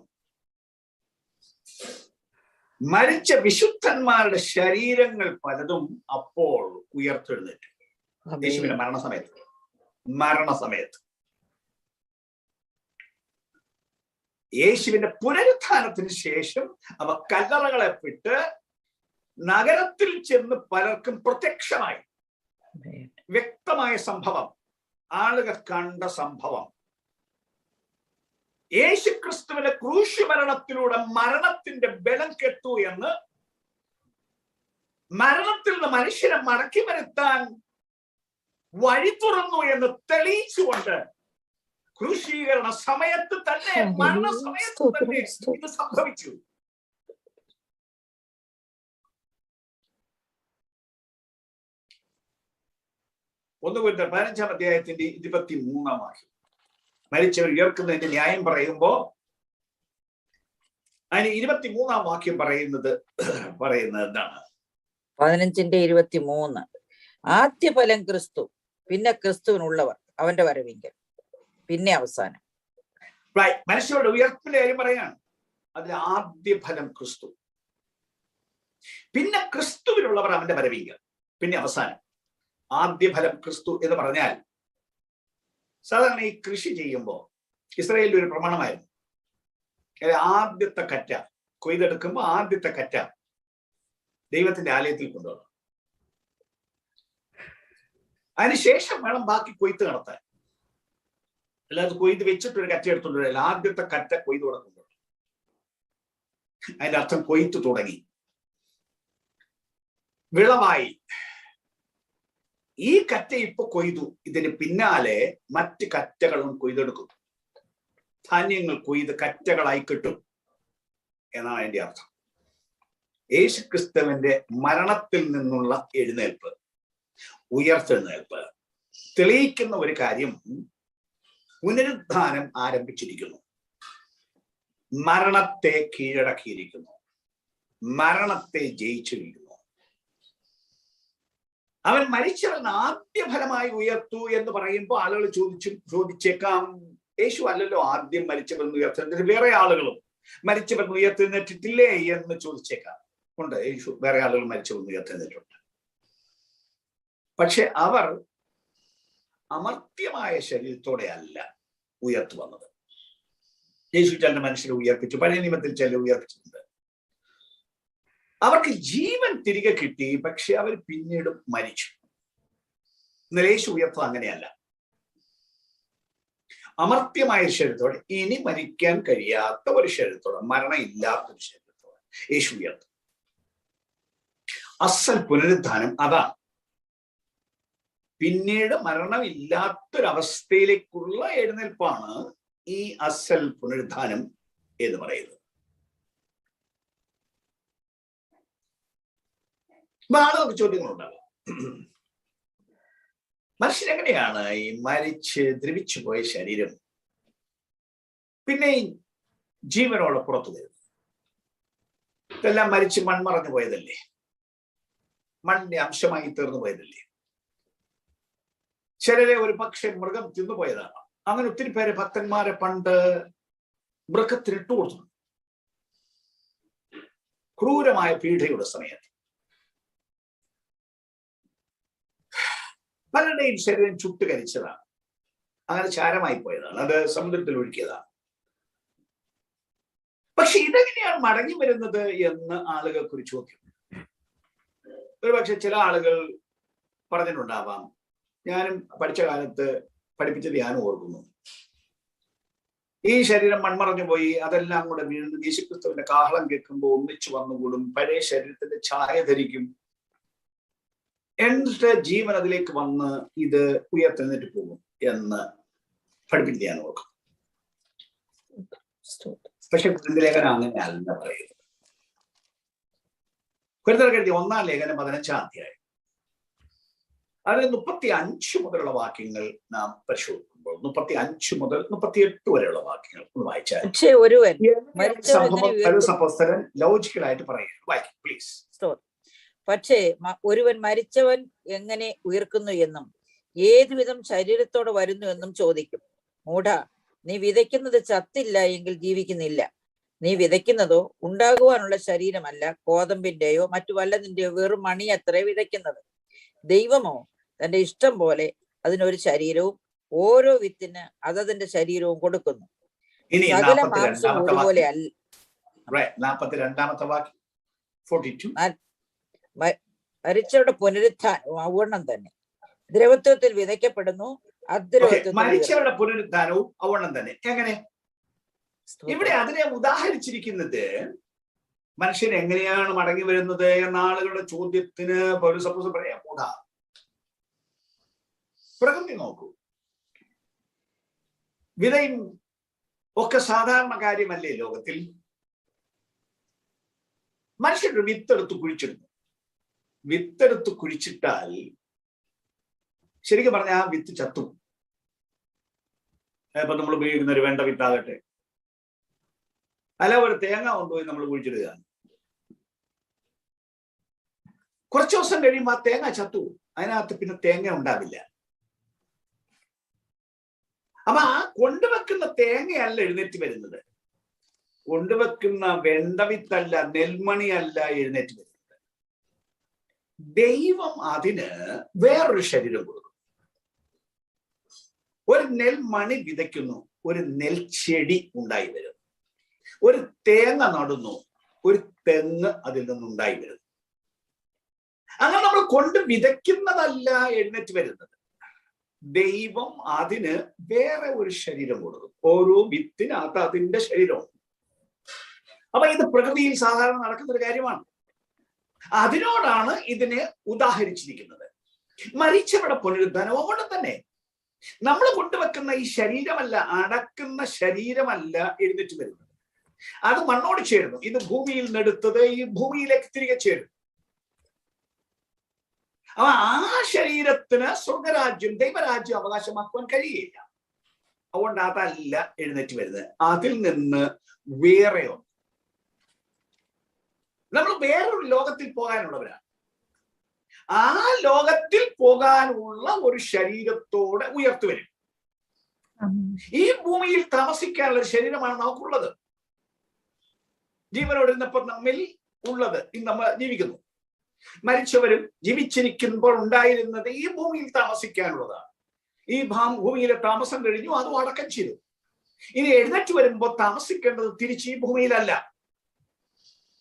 A: മരിച്ച വിശുദ്ധന്മാരുടെ ശരീരങ്ങൾ പലതും അപ്പോൾ ഉയർത്തെഴുന്നേറ്റു. യേശുവിന്റെ മരണസമയത്ത് യേശുവിന്റെ പുനരുത്ഥാനത്തിന് ശേഷം അവ കല്ലറകളെ വിട്ട് നഗരത്തിൽ ചെന്ന് പലർക്കും പ്രത്യക്ഷമായി. വ്യക്തമായ സംഭവം, ആളുകൾ കണ്ട സംഭവം. യേശു ക്രിസ്തുവിന്റെ ക്രൂശുമരണത്തിലൂടെ മരണത്തിന്റെ ബലം കെട്ടു എന്ന്, മരണത്തിൽ നിന്ന് മനുഷ്യനെ മടക്കി വരുത്താൻ വഴി തുറന്നു എന്ന് തെളിയിച്ചുകൊണ്ട് ക്രൂശീകരണ സമയത്ത് തന്നെ, മരണസമയത്ത് തന്നെ ഇത് സംഭവിച്ചു. ഒന്ന് Corinthians 15-ാം അധ്യായത്തിന്റെ 23-ാം വാക്യം. മരിച്ചവർ ഉയർക്കുന്നതിന്റെ ന്യായം പറയുമ്പോ അതിന് 23-ാം വാക്യം പറയുന്നത് എന്താണ്?
B: 15-23. ആദ്യഫലം ക്രിസ്തു, പിന്നെ ക്രിസ്തുവിനുള്ളവർ അവന്റെ വരവിങ്കൽ, പിന്നെ അവസാനം.
A: മനുഷ്യരുടെ ഉയർപ്പിന്റെ കാര്യം പറയാണ്. അതിൽ ആദ്യ ഫലം ക്രിസ്തു, പിന്നെ ക്രിസ്തുവിനുള്ളവർ അവന്റെ വരവിങ്കൽ, പിന്നെ അവസാനം. ആദ്യ ഫലം ക്രിസ്തു എന്ന് പറഞ്ഞാൽ, സാധാരണ ഈ കൃഷി ചെയ്യുമ്പോൾ ഇസ്രായേലിൽ ഒരു പ്രമാണമായിരുന്നു, ആദ്യത്തെ കറ്റ കൊയ്തെടുക്കുമ്പോൾ ആദ്യത്തെ കറ്റ ദൈവത്തിന്റെ ആലയത്തിൽ കൊണ്ടുവന്നു. അതിനുശേഷം വേണം ബാക്കി കൊയ്ത്ത് നടത്താൻ. അല്ലാതെ കൊയ്ത് വെച്ചിട്ടൊരു കറ്റ എടുത്തോണ്ട് വരില്ല. ആദ്യത്തെ കറ്റ കൊയ്ത് കൊടുക്കുമ്പോൾ അതിന്റെ അർത്ഥം കൊയ്ത്ത് തുടങ്ങി, വിളവായി. ഈ കറ്റ ഇപ്പൊ കൊയ്തു, ഇതിന് പിന്നാലെ മറ്റ് കറ്റകളും കൊയ്തെടുക്കും. ധാന്യങ്ങൾ കൊയ്ത് കറ്റകളായി കിട്ടും എന്നാണ് അതിന്റെ അർത്ഥം. യേശു ക്രിസ്തുവിന്റെ മരണത്തിൽ നിന്നുള്ള എഴുന്നേൽപ്പ്, ഉയർത്തെഴുന്നേൽപ്പ് തെളിയിക്കുന്ന ഒരു കാര്യം, പുനരുദ്ധാനം ആരംഭിച്ചിരിക്കുന്നു. മരണത്തെ കീഴടക്കിയിരിക്കുന്നു, മരണത്തെ ജയിച്ചിരിക്കുന്നു. അവൻ മരിച്ചവൻ ആദ്യ ഫലമായി ഉയർത്തു എന്ന് പറയുമ്പോൾ ആളുകൾ ചോദിച്ചേക്കാം, യേശു അല്ലല്ലോ ആദ്യം മരിച്ചവൻ ഉയർത്തുന്നത്, വേറെ ആളുകളും മരിച്ചവൻ ഉയർത്തുന്നിട്ടില്ലേ എന്ന് ചോദിച്ചേക്കാം. ഉണ്ട്, യേശു വേറെ ആളുകൾ മരിച്ചവൻ ഉയർത്തുന്നിട്ടുണ്ട്. പക്ഷെ അവർ അമർത്യമായ ശരീരത്തോടെ അല്ല ഉയർത്തു വന്നത്. യേശു ചില മനുഷ്യരെ ഉയർപ്പിച്ചു, പഴയ നിയമത്തിൽ ചില ഉയർപ്പിച്ചിട്ടുണ്ട്. അവർക്ക് ജീവൻ തിരികെ കിട്ടി, പക്ഷെ അവർ പിന്നീട് മരിച്ചു. എന്നാൽ യേശു ഉയർത്തത് അങ്ങനെയല്ല. അമർത്യമായ ശരീരത്തോടെ, ഇനി മരിക്കാൻ കഴിയാത്ത ഒരു ശരീരത്തോടെ, മരണം ഇല്ലാത്തൊരു ശരീരത്തോടെ യേശു ഉയർത്തു. അസൽ പുനരുദ്ധാനം അതാണ്. പിന്നീട് മരണമില്ലാത്തൊരവസ്ഥയിലേക്കുള്ള എഴുന്നേൽപ്പാണ് ഈ അസൽ പുനരുദ്ധാനം എന്ന് പറയുന്നത്. ആളുകൾക്ക് ചോദ്യങ്ങളുണ്ടാകാം. മനുഷ്യനെങ്ങനെയാണ് ഈ മരിച്ച് ദ്രവിച്ചു പോയ ശരീരം പിന്നെ ജീവനോടെ പുറത്തു വരുന്നത്? ഇതെല്ലാം മരിച്ച് മൺമറഞ്ഞു പോയതല്ലേ, മണ്ണിന്റെ അംശമായി തീർന്നു പോയതല്ലേ? ചിലരെ ഒരു പക്ഷെ മൃഗം തിന്നുപോയതാണ്. അങ്ങനെ ഒത്തിരി പേരെ ഭക്തന്മാരെ പണ്ട് മൃഗത്തിനിട്ട് കൊടുത്തു, ക്രൂരമായ പീഡയുടെ സമയത്ത്. പലരുടെയും ശരീരം ചുട്ടുകരിച്ചതാണ്, അങ്ങനെ ചാരമായി പോയതാണ്, അത് സമുദ്രത്തിൽ ഒഴുക്കിയതാണ്. പക്ഷെ ഇതെങ്ങനെയാണ് മടങ്ങി വരുന്നത് എന്ന് ആളുകൾക്ക് ഒരു ചോദ്യം. ഒരുപക്ഷെ ചില ആളുകൾ പറഞ്ഞിട്ടുണ്ടാവാം, ഞാനും പഠിച്ച കാലത്ത് പഠിപ്പിച്ചത് ഞാനും ഓർക്കുന്നു, ഈ ശരീരം മൺമറഞ്ഞു പോയി, അതെല്ലാം കൂടെ വീണ്ടും യേശുക്രിസ്തുവിന്റെ കാഹളം കേൾക്കുമ്പോൾ ഒന്നിച്ചു വന്നുകൂടും, പഴയ ശരീരത്തിന്റെ ഛായ ധരിക്കും, എന്നിട്ട് ജീവൻ അതിലേക്ക് വന്ന് ഇത് ഉയർത്തെഴുന്നേറ്റ് പോകും എന്ന് പഠിപ്പിച്ചത് ഞാൻ ഓർക്കും. പക്ഷെ ലേഖനം അങ്ങനെ അല്ല പറയുന്നത്. കൊരിന്ത്യർക്കെഴുതിയ 1-ാം ലേഖനം 15-ാം അധ്യായം അതിൽ 35 മുതലുള്ള വാക്യങ്ങൾ നാം പരിശോധിക്കുമ്പോൾ 35 മുതൽ 38 വരെയുള്ള വാക്യങ്ങൾ ഒന്ന് വായിച്ചാൽ സംഭവം ലോജിക്കലായിട്ട് പറയുക. വായിക്കും പ്ലീസ്.
B: പക്ഷേ ഒരുവൻ മരിച്ചവൻ എങ്ങനെ ഉയർക്കുന്നു എന്നും ഏതുവിധം ശരീരത്തോടെ വരുന്നു എന്നും ചോദിക്കും. മൂഢ, നീ വിതയ്ക്കുന്നത് ചത്തില്ല എങ്കിൽ ജീവിക്കുന്നില്ല. നീ വിതയ്ക്കുന്നതോ ഉണ്ടാകുവാനുള്ള ശരീരമല്ല, കോതമ്പിന്റെയോ മറ്റു വല്ലതിന്റെയോ വെറും മണി അത്രേ വിതയ്ക്കുന്നത്. ദൈവമോ തന്റെ ഇഷ്ടം പോലെ അതിനൊരു ശരീരവും ഓരോ വിത്തിന് അതതിന്റെ ശരീരവും കൊടുക്കുന്നു. സകല മാംസം ഒരുപോലെ അല്ല. മരിച്ചവരുടെ പുനരുത്ഥാനം അവണ്ണം തന്നെ ദ്രവത്വത്തിൽ വിതയ്ക്കപ്പെടുന്നു,
A: മരിച്ചവരുടെ പുനരുദ്ധാനവും അവണ്ണം തന്നെ. എങ്ങനെ? ഇവിടെ അതിനെ ഉദാഹരിച്ചിരിക്കുന്നത് മനുഷ്യൻ എങ്ങനെയാണ് മടങ്ങി വരുന്നത് എന്ന ആളുകളുടെ ചോദ്യത്തിന് പൗലോസ് പറയാൻ കൂടാ. പ്രകൃതി നോക്കൂ, വിതയും ഒക്കെ സാധാരണ കാര്യമല്ലേ ലോകത്തിൽ. മനുഷ്യരുടെ വിത്തെടുത്ത് കുഴിച്ചിടുന്നു. വിത്തെടുത്ത് കുഴിച്ചിട്ടാൽ ശരിക്കും പറഞ്ഞാൽ ആ വിത്ത് ചത്തും. ഇപ്പൊ നമ്മൾ ഉപയോഗിക്കുന്ന ഒരു വെണ്ട വിത്താകട്ടെ, അല്ല ഒരു തേങ്ങ കൊണ്ടുപോയി നമ്മൾ കുഴിച്ചിടുക, കുറച്ചു ദിവസം കഴിയുമ്പോൾ ആ തേങ്ങ ചത്തു, അതിനകത്ത് പിന്നെ തേങ്ങ ഉണ്ടാവില്ല. അപ്പൊ ആ കൊണ്ടുവെക്കുന്ന തേങ്ങയല്ല എഴുന്നേറ്റ് വരുന്നത്, കൊണ്ടുവെക്കുന്ന വെണ്ടവിത്തല്ല, നെൽമണിയല്ല എഴുന്നേറ്റ് വരുന്നത്. ദൈവം അതിന് വേറൊരു ശരീരം കൊടുക്കും. ഒരു നെൽമണി വിതയ്ക്കുന്നു, ഒരു നെൽച്ചെടി ഉണ്ടായി വരും. ഒരു തേങ്ങ നടുന്നു, ഒരു തെങ്ങ് അതിൽ നിന്നുണ്ടായി വരുന്നു. അങ്ങനെ നമ്മൾ കൊണ്ട് വിതയ്ക്കുന്നതല്ല എഴുന്നേറ്റ് വരുന്നത്. ദൈവം അതിന് വേറെ ഒരു ശരീരം കൊടുക്കും. ഓരോ വിത്തിനകത്ത് അതിന്റെ ശരീരവും. അപ്പൊ ഇത് പ്രകൃതിയിൽ സാധാരണ നടക്കുന്ന ഒരു കാര്യമാണ്. അതിനോടാണ് ഇതിനെ ഉദാഹരിച്ചിരിക്കുന്നത്. മരിച്ചവരുടെ പുനരുദ്ധാനം അതുകൊണ്ട് തന്നെ നമ്മൾ കൊണ്ടുവെക്കുന്ന ഈ ശരീരമല്ല, അടക്കുന്ന ശരീരമല്ല എഴുന്നേറ്റ് വരുന്നത്. അത് മണ്ണോട് ചേരുന്നു. ഇത് ഭൂമിയിൽ നിന്നെടുത്തത് ഈ ഭൂമിയിലേക്ക് തിരികെ ചേരും. അപ്പൊ ആ ശരീരത്തിന് സ്വർഗരാജ്യം, ദൈവരാജ്യം അവകാശമാക്കുവാൻ കഴിയില്ല. അതുകൊണ്ട് അതല്ല എഴുന്നേറ്റ് വരുന്നത്. അതിൽ നിന്ന് വേറെയോ നമ്മൾ വേറൊരു ലോകത്തിൽ പോകാനുള്ളവരാണ്. ആ ലോകത്തിൽ പോകാനുള്ള ഒരു ശരീരത്തോടെ ഉയർത്തുവരും. ഈ ഭൂമിയിൽ താമസിക്കാനുള്ള ഒരു ശരീരമാണ് നമുക്കുള്ളത്. ജീവനോട് ഇരുന്നപ്പോൾ നമ്മിൽ ഉള്ളത് ഇന്ന് നമ്മൾ ജീവിക്കുന്നു. മരിച്ചവരും ജീവിച്ചിരിക്കുമ്പോൾ ഉണ്ടായിരുന്നത് ഈ ഭൂമിയിൽ താമസിക്കാനുള്ളതാണ്. ഈ ഭൂമിയിലെ താമസം കഴിഞ്ഞു, അതും അടക്കം ചെയ്തു. ഇനി എഴുന്നേറ്റ് വരുമ്പോൾ താമസിക്കേണ്ടത് തിരിച്ച് ഈ ഭൂമിയിലല്ല,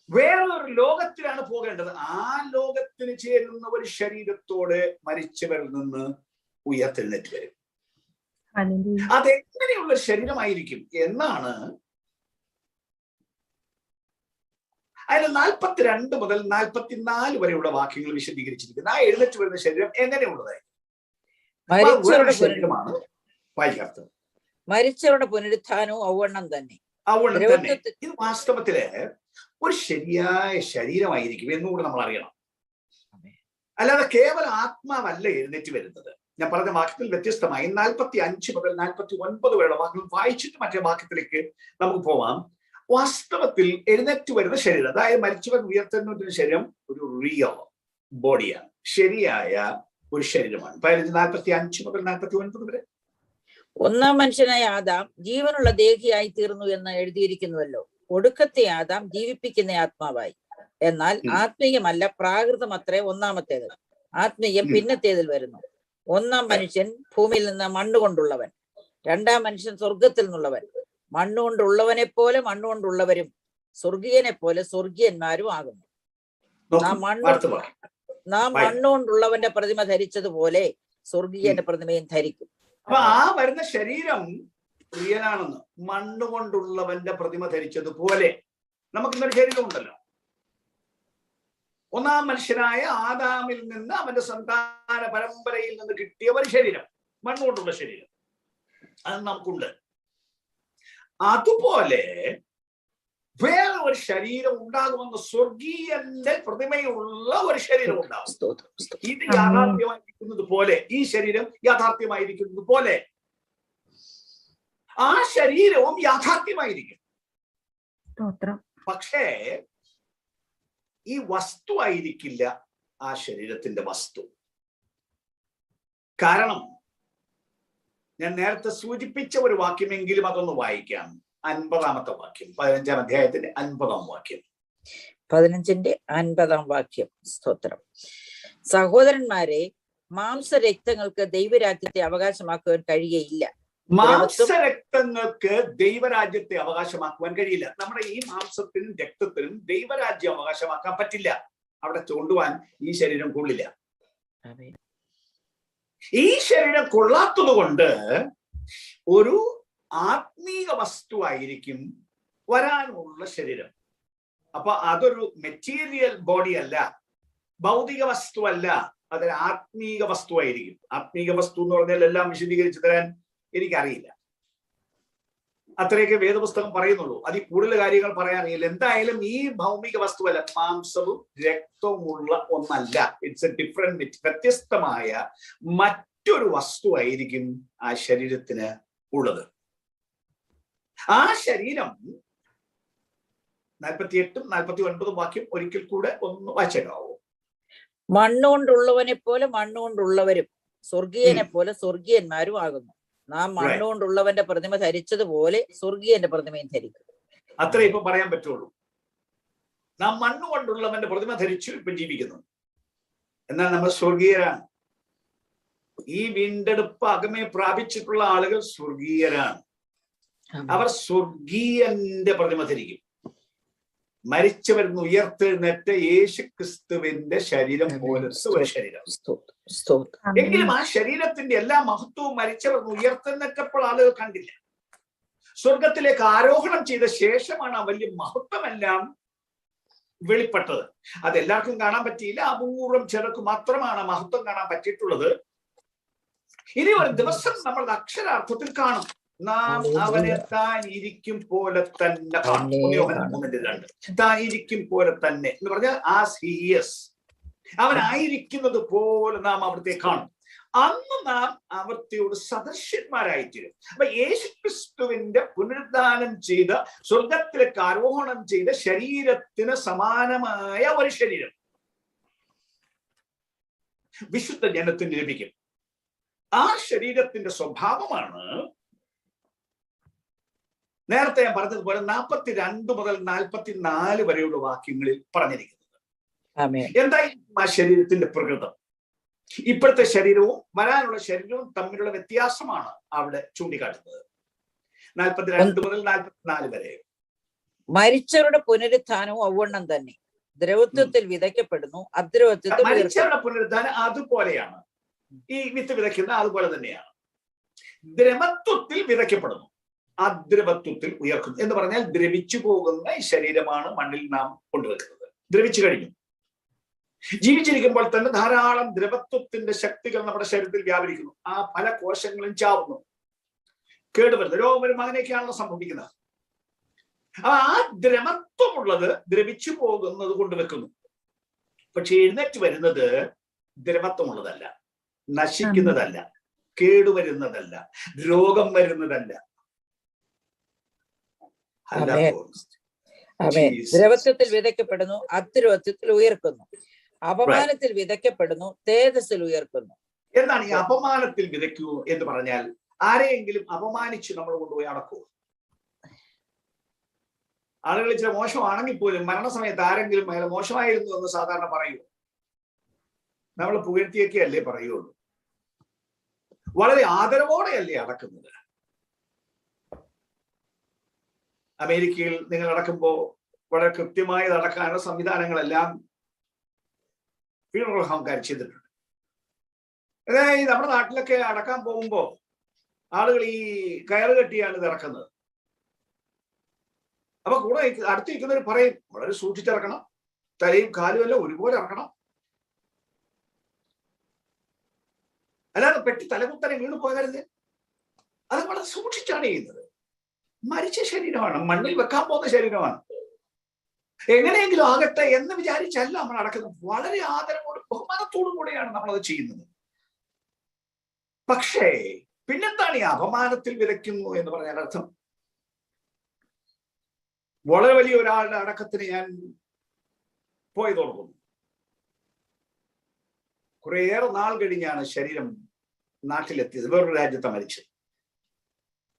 A: വേറൊരു ലോകത്തിലാണ് പോകേണ്ടത്. ആ ലോകത്തിന് ചേരുന്ന ഒരു ശരീരത്തോടെ മരിച്ചവരിൽ നിന്ന് ഉയർത്തെഴുന്നേറ്റ് വരും. അതെങ്ങനെയുള്ള ശരീരമായിരിക്കും എന്നാണ് അതിൽ 42 മുതൽ 44 വരെയുള്ള വാക്യങ്ങൾ വിശദീകരിച്ചിരിക്കുന്നത്. ആ എഴുന്നേറ്റ് വരുന്ന ശരീരം എങ്ങനെയുള്ളതായിരിക്കും?
B: മരിച്ചവരുടെ
A: ശരീരമാണ് വായിക്കാത്തത്.
B: മരിച്ചവരുടെ പുനരുത്ഥാനവും ഔവണ്ണം തന്നെ.
A: ഇത് വാസ്തവത്തില് ഒരു ശരിയായ ശരീരമായിരിക്കും എന്നുകൂടെ നമ്മൾ അറിയണം. അല്ലാതെ കേവലം ആത്മാവല്ല എഴുന്നേറ്റ് വരുന്നത്. ഞാൻ പറഞ്ഞ വാക്യത്തിൽ വ്യത്യസ്തമായി 45 മുതൽ 49 വരെയുള്ള വാക്യങ്ങൾ വായിച്ചിട്ട് മറ്റേ വാക്യത്തിലേക്ക് നമുക്ക് പോവാം. വാസ്തവത്തിൽ എഴുന്നേറ്റ് വരുന്ന ശരീരം, അതായത് മരിച്ചവൻ ഉയർത്തുന്ന ശരീരം ഒരു റിയൽ ബോഡിയാണ്, ശരിയായ ഒരു ശരീരമാണ്. 45 മുതൽ 49 വരെ.
B: ഒന്നാം മനുഷ്യനായ ആദാം ജീവനുള്ള ദേഹിയായി തീർന്നു എന്ന് എഴുതിയിരിക്കുന്നുവല്ലോ. ഒടുക്കത്തെ ആദാം ജീവിപ്പിക്കുന്ന ആത്മാവായി. എന്നാൽ ആത്മീയമല്ല, പ്രാകൃതം അത്രേ ഒന്നാമത്തേത്. ആത്മീയം പിന്നത്തേതിൽ വരുന്നു. ഒന്നാം മനുഷ്യൻ ഭൂമിയിൽ നിന്ന് മണ്ണുകൊണ്ടുള്ളവൻ, രണ്ടാം മനുഷ്യൻ സ്വർഗത്തിൽ നിന്നുള്ളവൻ. മണ്ണുകൊണ്ടുള്ളവനെ പോലെ മണ്ണുകൊണ്ടുള്ളവരും സ്വർഗീയനെ പോലെ സ്വർഗീയന്മാരും ആകുന്നു. നാം മണ്ണുകൊണ്ടുള്ളവന്റെ പ്രതിമ ധരിച്ചതുപോലെ സ്വർഗീയന്റെ പ്രതിമയും ധരിക്കും.
A: അപ്പൊ ആ വരുന്ന ശരീരം റിയലാണെന്ന്. മണ്ണുകൊണ്ടുള്ളവന്റെ പ്രതിമ ധരിച്ചതുപോലെ നമുക്കിന്നൊരു ശരീരം ഉണ്ടല്ലോ. ഒന്നാം മനുഷ്യനായ ആദാമിൽ നിന്ന് അവന്റെ സന്താന പരമ്പരയിൽ നിന്ന് കിട്ടിയ ഒരു ശരീരം, മണ്ണുകൊണ്ടുള്ള ശരീരം, അത് നമുക്കുണ്ട്. അതുപോലെ വേറെ ഒരു ശരീരം ഉണ്ടാകുമെന്ന്, സ്വർഗീയന്റെ പ്രതിമയുള്ള ഒരു ശരീരം ഉണ്ടാകും. ഇത് യാഥാർത്ഥ്യമായിരിക്കുന്നത് പോലെ, ഈ ശരീരം യാഥാർത്ഥ്യമായിരിക്കുന്നത് പോലെ ആ ശരീരവും യാഥാർത്ഥ്യമായിരിക്കും. പക്ഷേ ഈ വസ്തു ആയിരിക്കില്ല ആ ശരീരത്തിന്റെ വസ്തു. കാരണം ഞാൻ നേരത്തെ സൂചിപ്പിച്ച ഒരു വാക്യമെങ്കിലും അതൊന്ന് വായിക്കാം. 50-ാമത്തെ വാക്യം, 15-ാം അധ്യായത്തിന്റെ 50-ാം വാക്യം.
B: 15-ന്റെ 50-ാം വാക്യം. സ്തോത്രം. സഹോദരന്മാരെ, മാംസരക്തങ്ങൾക്ക് ദൈവരാജ്യത്തെ അവകാശമാക്കുവാൻ കഴിയുകയില്ല.
A: മാംസരക്തങ്ങൾക്ക് ദൈവരാജ്യത്തെ അവകാശമാക്കുവാൻ കഴിയില്ല. നമ്മുടെ ഈ മാംസത്തിനും രക്തത്തിനും ദൈവരാജ്യം അവകാശമാക്കാൻ പറ്റില്ല. അവിടെ ചൂണ്ടുവാൻ ഈ ശരീരം കൊള്ളില്ല. ഈ ശരീരം കൊള്ളാത്തത് കൊണ്ട് ഒരു ആത്മീക വസ്തുവായിരിക്കും വരാനുള്ള ശരീരം. അപ്പൊ അതൊരു മെറ്റീരിയൽ ബോഡി അല്ല, ഭൗതിക വസ്തുവല്ല, അതൊരു ആത്മീക വസ്തുവായിരിക്കും. ആത്മീക വസ്തു എന്ന് പറഞ്ഞാൽ എല്ലാം വിശദീകരിച്ചു തരാൻ എനിക്കറിയില്ല. അത്രയൊക്കെ വേദപുസ്തകം പറയുന്നുള്ളൂ. അതിൽ കൂടുതൽ കാര്യങ്ങൾ പറയാനറിയില്ല. എന്തായാലും ഈ ഭൗമിക വസ്തുവല്ല, മാംസവും രക്തവുമുള്ള ഒന്നല്ല. ഇറ്റ്സ് എ ഡിഫറെന്റ്, വ്യത്യസ്തമായ മറ്റൊരു വസ്തുവായിരിക്കും ആ ശരീരത്തിന് ഉള്ളത്. ആ ശരീരം 48-ഉം 49-ഉം വാക്യം ഒരിക്കൽ കൂടെ ഒന്ന് വായിച്ചേക്കാവോ?
B: മണ്ണുകൊണ്ടുള്ളവനെ പോലെ മണ്ണുകൊണ്ടുള്ളവരും സ്വർഗീയനെ പോലെ സ്വർഗീയന്മാരും ആകുന്നു. നാം മണ്ണുകൊണ്ടുള്ളവന്റെ പ്രതിമ ധരിച്ചതുപോലെ സ്വർഗീയന്റെ പ്രതിമയും ധരിക്കും.
A: അത്ര ഇപ്പൊ പറയാൻ പറ്റുള്ളൂ. നാം മണ്ണുകൊണ്ടുള്ളവന്റെ പ്രതിമ ധരിച്ചു ഇപ്പൊ ജീവിക്കുന്നു. എന്നാൽ നമ്മൾ സ്വർഗീയരാണ്. ഈ വീണ്ടെടുപ്പ് അകമേ പ്രാപിച്ചിട്ടുള്ള ആളുകൾ സ്വർഗീയരാണ്. അവർ സ്വർഗീയന്റെ പ്രതിമ ധരിക്കും. മരിച്ചവരുന്ന് ഉയർത്തെഴുന്നേറ്റ യേശു ക്രിസ്തുവിന്റെ ശരീരം പോലത്തെ ഒരു ശരീരം. എങ്കിലും ആ ശരീരത്തിന്റെ എല്ലാ മഹത്വവും മരിച്ചവരുന്ന് ഉയർത്തെഴുന്നേറ്റപ്പോൾ ആളുകൾ കണ്ടില്ല. സ്വർഗത്തിലേക്ക് ആരോഹണം ചെയ്ത ശേഷമാണ് ആ വലിയ മഹത്വമെല്ലാം വെളിപ്പെട്ടത്. അതെല്ലാവർക്കും കാണാൻ പറ്റിയില്ല. അപൂർവം ചിലർക്ക് മാത്രമാണ് മഹത്വം കാണാൻ പറ്റിയിട്ടുള്ളത്. ഇനി ഒരു ദിവസം നമ്മൾ അക്ഷരാർത്ഥത്തിൽ കാണും. നാം അവനെ താൻ ഇരിക്കും പോലെ തന്നെ കാണും. താൻ ഇരിക്കും പോലെ തന്നെ എന്ന് പറഞ്ഞാൽ ആസ് ഹി ഈസ്, അവനായിരിക്കുന്നത് പോലെ നാം അവിടുത്തെ കാണും. അന്ന് നാം അവിടുത്തെയോട് സദൃശ്യന്മാരായിത്തീരും. അപ്പൊ യേശുക്രിസ്തുവിന്റെ പുനരുദ്ധാനം ചെയ്ത, സ്വർഗത്തിലേക്ക് ആരോഹണം ചെയ്ത ശരീരത്തിന് സമാനമായ ഒരു ശരീരം വിശുദ്ധ ജനത്തിന് ലഭിക്കും. ആ ശരീരത്തിന്റെ സ്വഭാവമാണ് നേരത്തെ ഞാൻ പറഞ്ഞതുപോലെ 42 മുതൽ 44 വരെയുള്ള വാക്യങ്ങളിൽ പറഞ്ഞിരിക്കുന്നത്. എന്തായിരിക്കും ആ ശരീരത്തിന്റെ പ്രകൃതം? ഇപ്പോഴത്തെ ശരീരവും വരാനുള്ള ശരീരവും തമ്മിലുള്ള വ്യത്യാസമാണ് അവിടെ ചൂണ്ടിക്കാട്ടുന്നത്. 42 മുതൽ 44 വരെ.
B: മരിച്ചവരുടെ പുനരുത്ഥാനവും ഔവണ്ണം തന്നെ. ദ്രവത്വത്തിൽ വിതയ്ക്കപ്പെടുന്നു, അദ്രവത്വത്തിൽ.
A: മരിച്ചവരുടെ പുനരുത്ഥാനം അതുപോലെയാണ്. ഈ വിത്ത് വിതയ്ക്കുന്ന അതുപോലെ തന്നെയാണ്. ദ്രവത്വത്തിൽ വിതയ്ക്കപ്പെടുന്നു, അദ്രവത്വത്തിൽ ഉയർക്കുന്നു. എന്ന് പറഞ്ഞാൽ ദ്രവിച്ചു പോകുന്ന ഈ ശരീരമാണ് മണ്ണിൽ നാം കൊണ്ടുവെക്കുന്നത്. ദ്രവിച്ചു കഴിഞ്ഞു. ജീവിച്ചിരിക്കുമ്പോൾ തന്നെ ധാരാളം ദ്രവത്വത്തിന്റെ ശക്തികൾ നമ്മുടെ ശരീരത്തിൽ വ്യാപരിക്കുന്നു. ആ പല കോശങ്ങളും ചാവുന്നു, കേടുവരുന്നു, രോഗം വരുമ്പോൾ അങ്ങനെയൊക്കെയാണല്ലോ സംഭവിക്കുന്നത്. ആ ദ്രവത്വമുള്ളത് ദ്രവിച്ചു പോകുന്നത് കൊണ്ട് വെക്കുന്നു. പക്ഷെ എഴുന്നേറ്റ് വരുന്നത് ദ്രവത്വമുള്ളതല്ല, നശിക്കുന്നതല്ല, കേടുവരുന്നതല്ല, രോഗം വരുന്നതല്ല.
B: ദ്രവത്വത്തിൽ വിതയ്ക്കപ്പെടുന്നു, അദ്രവത്വത്തിൽ ഉയർക്കുന്നു. അപമാനത്തിൽ വിതയ്ക്കപ്പെടുന്നു, തേജസ്സിൽ ഉയർക്കുന്നു.
A: എന്താണ് ഈ അപമാനത്തിൽ വിതയ്ക്കൂ എന്ന് പറഞ്ഞാൽ? ആരെയെങ്കിലും അപമാനിച്ച് നമ്മൾ കൊണ്ടുപോയി അടക്കൂ. ആളുകൾ ഇച്ചിരി മോശമാണെങ്കിൽ പോലും മരണസമയത്ത് ആരെങ്കിലും അയാൾ മോശമായിരുന്നു എന്ന് സാധാരണ പറയൂ. നമ്മൾ പുകഴ്ത്തിയൊക്കെ അല്ലേ പറയുള്ളൂ. വളരെ ആദരവോടെയല്ലേ അടക്കുന്നത്. അമേരിക്കയിൽ നിങ്ങൾ അടക്കുമ്പോൾ വളരെ കൃത്യമായി അടക്കാനുള്ള സംവിധാനങ്ങളെല്ലാം ഫ്യൂണറൽ ഹോംകാർ ചെയ്തിട്ടുണ്ട്. അതായത് നമ്മുടെ നാട്ടിലൊക്കെ അടക്കാൻ പോകുമ്പോ ആളുകൾ ഈ കയറ് കെട്ടിയാണ് ഇത് ഇറക്കുന്നത്. അപ്പൊ കൂടെ അടുത്തിരിക്കുന്നവർ പറയും, വളരെ സൂക്ഷിച്ചിറക്കണം, തലയും കാലും എല്ലാം ഒരുപോലെ ഇറക്കണം, അല്ലാതെ പെട്ടി തലകുത്തനെ വീണ് പോകരുത്. അത് വളരെ സൂക്ഷിച്ചാണ് ചെയ്യുന്നത്. മരിച്ച ശരീരമാണ്, മണ്ണിൽ വെക്കാൻ പോകുന്ന ശരീരമാണ്. എങ്ങനെയെങ്കിലും ആകട്ടെ എന്ന് വിചാരിച്ചല്ല നമ്മൾ അടക്കുന്നത്. വളരെ ആദരവോടും ബഹുമാനത്തോടും കൂടെയാണ് നമ്മളത് ചെയ്യുന്നത്. പക്ഷേ പിന്നെന്താണ് ഈ അപമാനത്തിൽ വിതയ്ക്കുന്നു എന്ന് പറഞ്ഞാൽ അർത്ഥം? വളരെ വലിയ ഒരാളുടെ അടക്കത്തിന് ഞാൻ പോയതോർക്കുന്നു. കുറേയേറെ നാൾ കഴിഞ്ഞാണ് ശരീരം നാട്ടിലെത്തിയത്. വേറൊരു രാജ്യത്തെ മരിച്ചത്.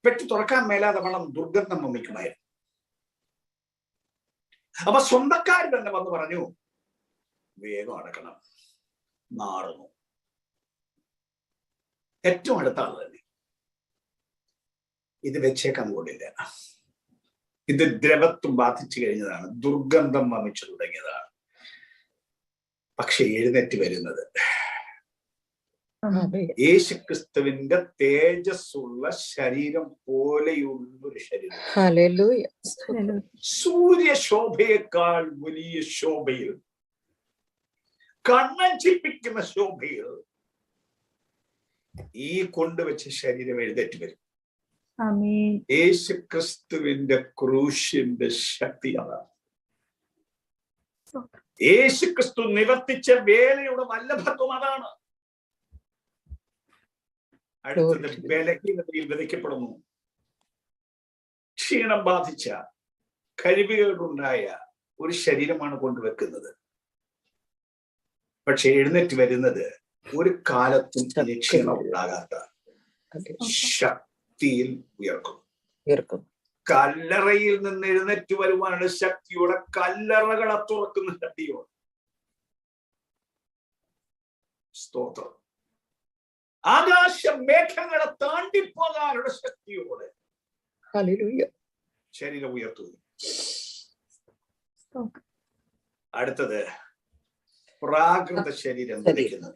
A: പെട്ടി തുറക്കാൻ മേലാതെ വണ്ണം ദുർഗന്ധം വമിക്കുമായിരുന്നു. അപ്പൊ സ്വന്തക്കാർ തന്നെ വന്ന് പറഞ്ഞു, വേഗം അടക്കണം, നാറുന്നു. ഏറ്റവും അടുത്ത ആള് തന്നെ. ഇത് വെച്ചേക്കാൻ കൊള്ളില്ല, ഇത് ദ്രവത്വം ബാധിച്ചു കഴിഞ്ഞതാണ്, ദുർഗന്ധം വമിച്ചു തുടങ്ങിയതാണ്. പക്ഷെ എഴുന്നേറ്റ് വരുന്നത് യേശുക്രിസ്തുവിന്റെ തേജസ്സുള്ള ശരീരം പോലെയുള്ളൊരു ശരീരം. സൂര്യശോഭയേക്കാൾ വലിയ ശോഭയിൽ, കണ്ണഞ്ചിപ്പിക്കുന്ന ശോഭയിൽ ഈ കൊണ്ടുവച്ച ശരീരം എഴുന്നേറ്റ് വരും. യേശുക്രിസ്തുവിന്റെ ക്രൂശിന്റെ ശക്തി അതാണ്. യേശുക്രിസ്തു നിവർത്തിച്ച വേലയുടെ വല്ലഭത്വം അതാണ്. അടുത്തത് ബലഹീനതയിൽ വിതയ്ക്കപ്പെടുന്നു. ക്ഷീണം ബാധിച്ച, കഴിവുകളുണ്ടായ ഒരു ശരീരമാണ് കൊണ്ടുവെക്കുന്നത്. പക്ഷെ എഴുന്നേറ്റ് വരുന്നത് ഒരു കാലത്തും ക്ഷീണം ഉണ്ടാകാത്ത ശക്തിയിൽ ഉയർക്കും. കല്ലറയിൽ നിന്ന് എഴുന്നേറ്റ് വരുവാനുള്ള ശക്തിയോടെ, കല്ലറകളെ തുറക്കുന്ന ശക്തിയോടെ. സ്തോത്രം. ആകാശ മേഘങ്ങളെ താണ്ടിപ്പോകാനുള്ള ശക്തിയോടെ ശരീരം ഉയർത്തുന്നു. അടുത്തത് പ്രാകൃത ശരീരം ധരിക്കുന്നത്.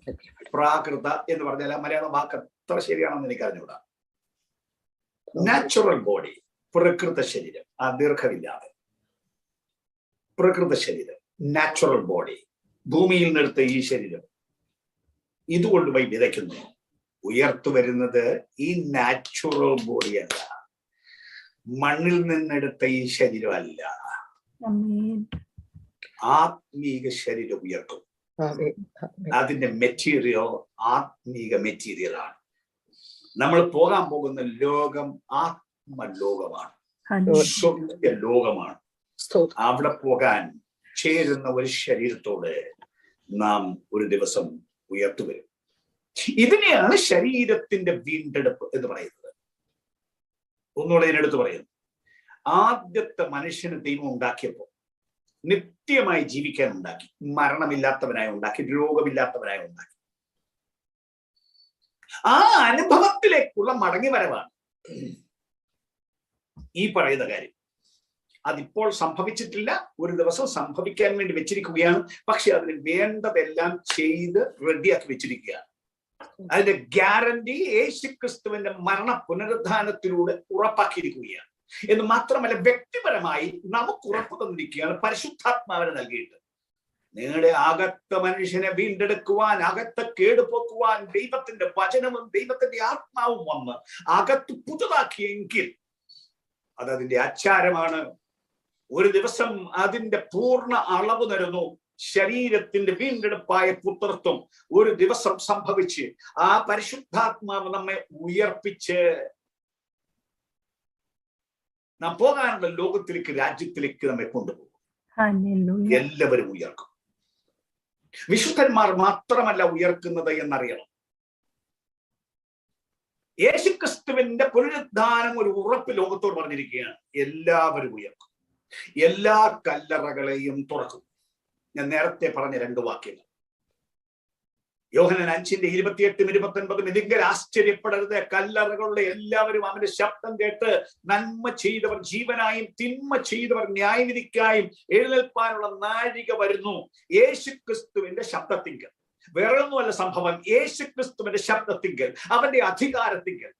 A: പ്രാകൃത എന്ന് പറഞ്ഞാൽ മലയാള വാക്ക് അത്ര ശരിയാണെന്ന് എനിക്ക് അറിഞ്ഞൂടാ. നാച്ചുറൽ ബോഡി, പ്രകൃത ശരീരം, ആ ദീർഘമില്ലാതെ. പ്രകൃത ശരീരം, നാച്ചുറൽ ബോഡി, ഭൂമിയിൽ നിന്നെടുത്ത ഈ ശരീരം, ഇതുകൊണ്ടുപോയി വിതയ്ക്കുന്നു. ഉയർത്തു വരുന്നത് ഈ നാച്ചുറൽ ബോഡിയല്ല, മണ്ണിൽ നിന്നെടുത്ത ഈ ശരീരമല്ല, ആത്മീക ശരീരം ഉയർത്തും. അതിന്റെ മെറ്റീരിയൽ ആത്മീക മെറ്റീരിയലാണ്. നമ്മൾ പോകാൻ പോകുന്ന ലോകം ആത്മലോകമാണ്, സ്വർഗ ലോകമാണ്. അവിടെ പോകാൻ ചേരുന്ന ഒരു ശരീരത്തോടെ നാം ഒരു ദിവസം ഉയർത്തുവരും. ഇതിനെയാണ് ശരീരത്തിന്റെ വീണ്ടെടുപ്പ് എന്ന് പറയുന്നത്. ഒന്നുകൂടെ ഇതിനടുത്ത് പറയുന്നു, ആദ്യത്തെ മനുഷ്യന് ദൈവം ഉണ്ടാക്കിയപ്പോ നിത്യമായി ജീവിക്കാൻ ഉണ്ടാക്കി, മരണമില്ലാത്തവനായി ഉണ്ടാക്കി, രോഗമില്ലാത്തവനായി ഉണ്ടാക്കി. ആ അനുഭവത്തിലേക്കുള്ള മടങ്ങി വരവാണ് ഈ പറയുന്ന കാര്യം. അതിപ്പോൾ സംഭവിച്ചിട്ടില്ല, ഒരു ദിവസം സംഭവിക്കാൻ വേണ്ടി വെച്ചിരിക്കുകയാണ്. പക്ഷെ അതിന് വേണ്ടതെല്ലാം ചെയ്ത് റെഡിയാക്കി വെച്ചിരിക്കുകയാണ്. അതിന്റെ ഗ്യാരണ്ടി യേശുക്രിസ്തുവിന്റെ മരണ പുനരുദ്ധാനത്തിലൂടെ ഉറപ്പാക്കിയിരിക്കുകയാണ്. എന്ന് മാത്രമല്ല, വ്യക്തിപരമായി നമുക്ക് ഉറപ്പ് തന്നിരിക്കുകയാണ് പരിശുദ്ധാത്മാവിനെ നൽകിയിട്ട്. നിങ്ങളുടെ അകത്ത മനുഷ്യനെ വീണ്ടെടുക്കുവാൻ, അകത്തെ കേടുപോക്കുവാൻ ദൈവത്തിന്റെ വചനവും ദൈവത്തിന്റെ ആത്മാവും വന്ന് അകത്ത് പുതുതാക്കിയെങ്കിൽ അതതിന്റെ ആചാരമാണ്. ഒരു ദിവസം അതിന്റെ പൂർണ്ണ അളവ് തരുന്നു. ശരീരത്തിന്റെ വീണ്ടെടുപ്പായ പുത്രത്വം ഒരു ദിവസം സംഭവിച്ച് ആ പരിശുദ്ധാത്മാവ് നമ്മെ ഉയർപ്പിച്ച് നാം പോകാനുള്ള ലോകത്തിലേക്ക്, രാജ്യത്തിലേക്ക് നമ്മെ കൊണ്ടുപോകും. എല്ലാവരും ഉയർക്കും. വിശുദ്ധന്മാർ മാത്രമല്ല ഉയർക്കുന്നത് എന്നറിയണം. യേശുക്രിസ്തുവിന്റെ പുനരുദ്ധാനം ഒരു ഉറപ്പ് ലോകത്തോട് പറഞ്ഞിരിക്കുകയാണ്. എല്ലാവരും ഉയർക്കും, എല്ലാ കല്ലറകളെയും തുറക്കും. ഞാൻ നേരത്തെ പറഞ്ഞ 2 വാക്യങ്ങൾ യോഹന്നാൻ 5:28-29. ഇതിങ്കൽ ആശ്ചര്യപ്പെടരുത്, കല്ലറകളുടെ എല്ലാവരും അവന്റെ ശബ്ദം കേട്ട് നന്മ ചെയ്തവർ ജീവനായും തിന്മ ചെയ്തവർ ന്യായവിധിക്കായും എഴുന്നേൽപ്പാനുള്ള നാഴിക വരുന്നു. യേശുക്രിസ്തുവിന്റെ ശബ്ദത്തിങ്കൽ, വേറെ ഒന്നുമല്ല സംഭവം. യേശുക്രിസ്തുവിന്റെ ശബ്ദത്തിങ്കൽ, അവന്റെ അധികാരത്തിങ്കൽ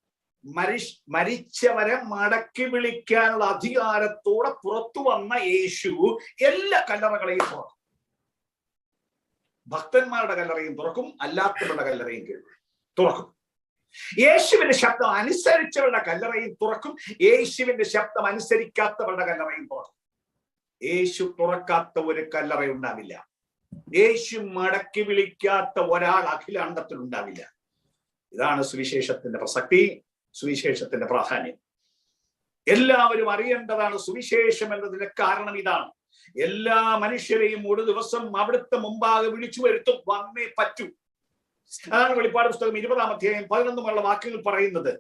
A: മരിച്ചവരെ മടക്കി വിളിക്കാനുള്ള അധികാരത്തോടെ പുറത്തു വന്ന യേശു എല്ലാ കല്ലറകളെയും തുറക്കും. ഭക്തന്മാരുടെ കല്ലറയും തുറക്കും, അല്ലാത്തവരുടെ കല്ലറയും തുറക്കും. യേശുവിന്റെ ശബ്ദം അനുസരിച്ചവരുടെ കല്ലറയും തുറക്കും, യേശുവിന്റെ ശബ്ദം അനുസരിക്കാത്തവരുടെ കല്ലറയും തുറക്കും. യേശു തുറക്കാത്ത ഒരു കല്ലറ ഉണ്ടാവില്ല. യേശു മടക്കി വിളിക്കാത്ത ഒരാൾ അഖിലാണ്ടത്തിൽ ഉണ്ടാവില്ല. ഇതാണ് സുവിശേഷത്തിന്റെ പ്രസക്തി, സുവിശേഷത്തിന്റെ പ്രാധാന്യം. എല്ലാവരും അറിയേണ്ടതാണ് സുവിശേഷം എന്നതിന്റെ കാരണം ഇതാണ്. എല്ലാ മനുഷ്യരെയും ഒരു ദിവസം അവിടുത്തെ മുമ്പാകെ വിളിച്ചു വരുത്തും, വന്നേ പറ്റൂ. അതാണ് വെളിപ്പാട് പുസ്തകം 20-11 വാക്യങ്ങൾ പറയുന്നത്.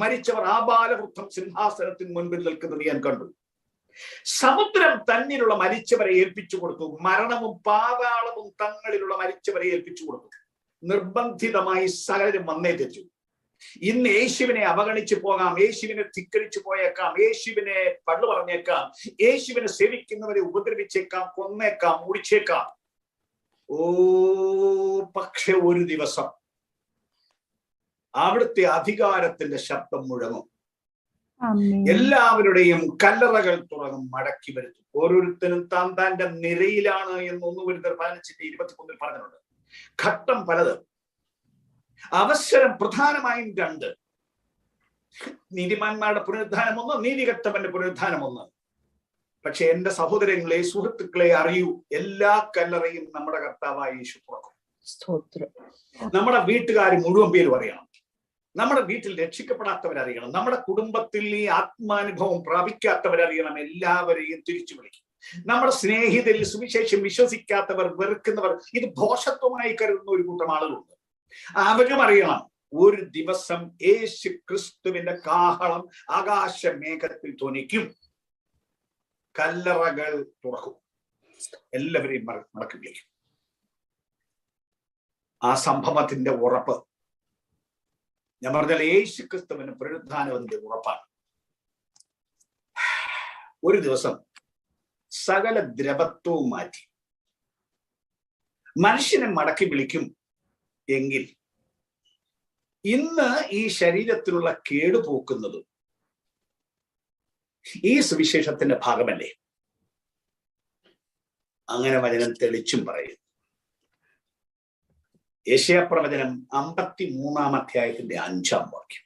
A: മരിച്ചവർ ആബാലവൃദ്ധം സിംഹാസനത്തിന് മുൻപിൽ നിൽക്കുന്നത് ഞാൻ കണ്ടു. സമുദ്രം തന്നിലുള്ള മരിച്ചവരെ ഏൽപ്പിച്ചു കൊടുത്തു, മരണവും പാതാളവും തങ്ങളിലുള്ള മരിച്ചവരെ ഏൽപ്പിച്ചു കൊടുത്തു. നിർബന്ധിതമായി സകലരും വന്നേ തെറ്റു. ഇന്ന് യേശുവിനെ അവഗണിച്ചു പോകാം, യേശുവിനെ ധിക്കരിച്ചു പോയേക്കാം, യേശുവിനെ പള്ളു പറഞ്ഞേക്കാം, യേശുവിനെ സേവിക്കുന്നവരെ ഉപദ്രവിച്ചേക്കാം, കൊന്നേക്കാം, മുടിച്ചേക്കാം. പക്ഷെ ഒരു ദിവസം അവിടുത്തെ അധികാരത്തിന്റെ ശബ്ദം മുഴങ്ങും. എല്ലാവരുടെയും കല്ലറകൾ തുറന്നും മടക്കി വരുത്തും. ഓരോരുത്തരും താൻ താന്റെ നിരയിലാണ് എന്ന് 1 കൊരിന്ത്യർ 15:21 പറഞ്ഞിട്ടുണ്ട്. ഘട്ടം പലത്, അവസരം പ്രധാനമായും 2. നീതിമാന്മാരുടെ പുനരുദ്ധാനം 1, നീതികെട്ടവന്റെ പുനരുദ്ധാനം 1. പക്ഷെ എന്റെ സഹോദരങ്ങളെ, സുഹൃത്തുക്കളെ അറിയൂ, എല്ലാ കല്ലറയും നമ്മുടെ കർത്താവായ യേശു തുറക്കും. നമ്മുടെ വീട്ടുകാർ മുഴുവൻ പേരും അറിയണം, നമ്മുടെ വീട്ടിൽ രക്ഷിക്കപ്പെടാത്തവരറിയണം, നമ്മുടെ കുടുംബത്തിൽ ഈ ആത്മാനുഭവം പ്രാപിക്കാത്തവരറിയണം. എല്ലാവരെയും തിരിച്ചു വിളിക്കും. നമ്മുടെ സ്നേഹിതരിൽ സുവിശേഷം വിശ്വസിക്കാത്തവർ, വെറുക്കുന്നവർ, ഇത് ദോഷത്വമായി കരുതുന്ന ഒരു കൂട്ടം ആളുകളുണ്ട്. അവരും അറിയണം, ഒരു ദിവസം യേശു ക്രിസ്തുവിന്റെ കാഹളം ആകാശമേഘത്തിൽ ധ്വനിക്കും, കല്ലറകൾ തുറക്കും, എല്ലാവരെയും മടക്കി വിളിക്കും. ആ സംഭവത്തിന്റെ ഉറപ്പ് ഞാൻ പറഞ്ഞാൽ യേശു ക്രിസ്തുവിന് പുനരുദ്ധാനം അതിന്റെ ഉറപ്പാണ്. ഒരു ദിവസം സകല ദ്രവത്വവും മാറ്റി മനുഷ്യനെ മടക്കി വിളിക്കും എങ്കിൽ ഇന്ന് ഈ ശരീരത്തിലുള്ള കേടുപോക്കുന്നതും ഈ സുവിശേഷത്തിന്റെ ഭാഗമല്ലേ? അങ്ങനെ വചനം തെളിച്ചും പറയുന്നു. യെശയ്യാപ്രവചനം 53-ാം അധ്യായത്തിന്റെ 5-ാം വാക്യം,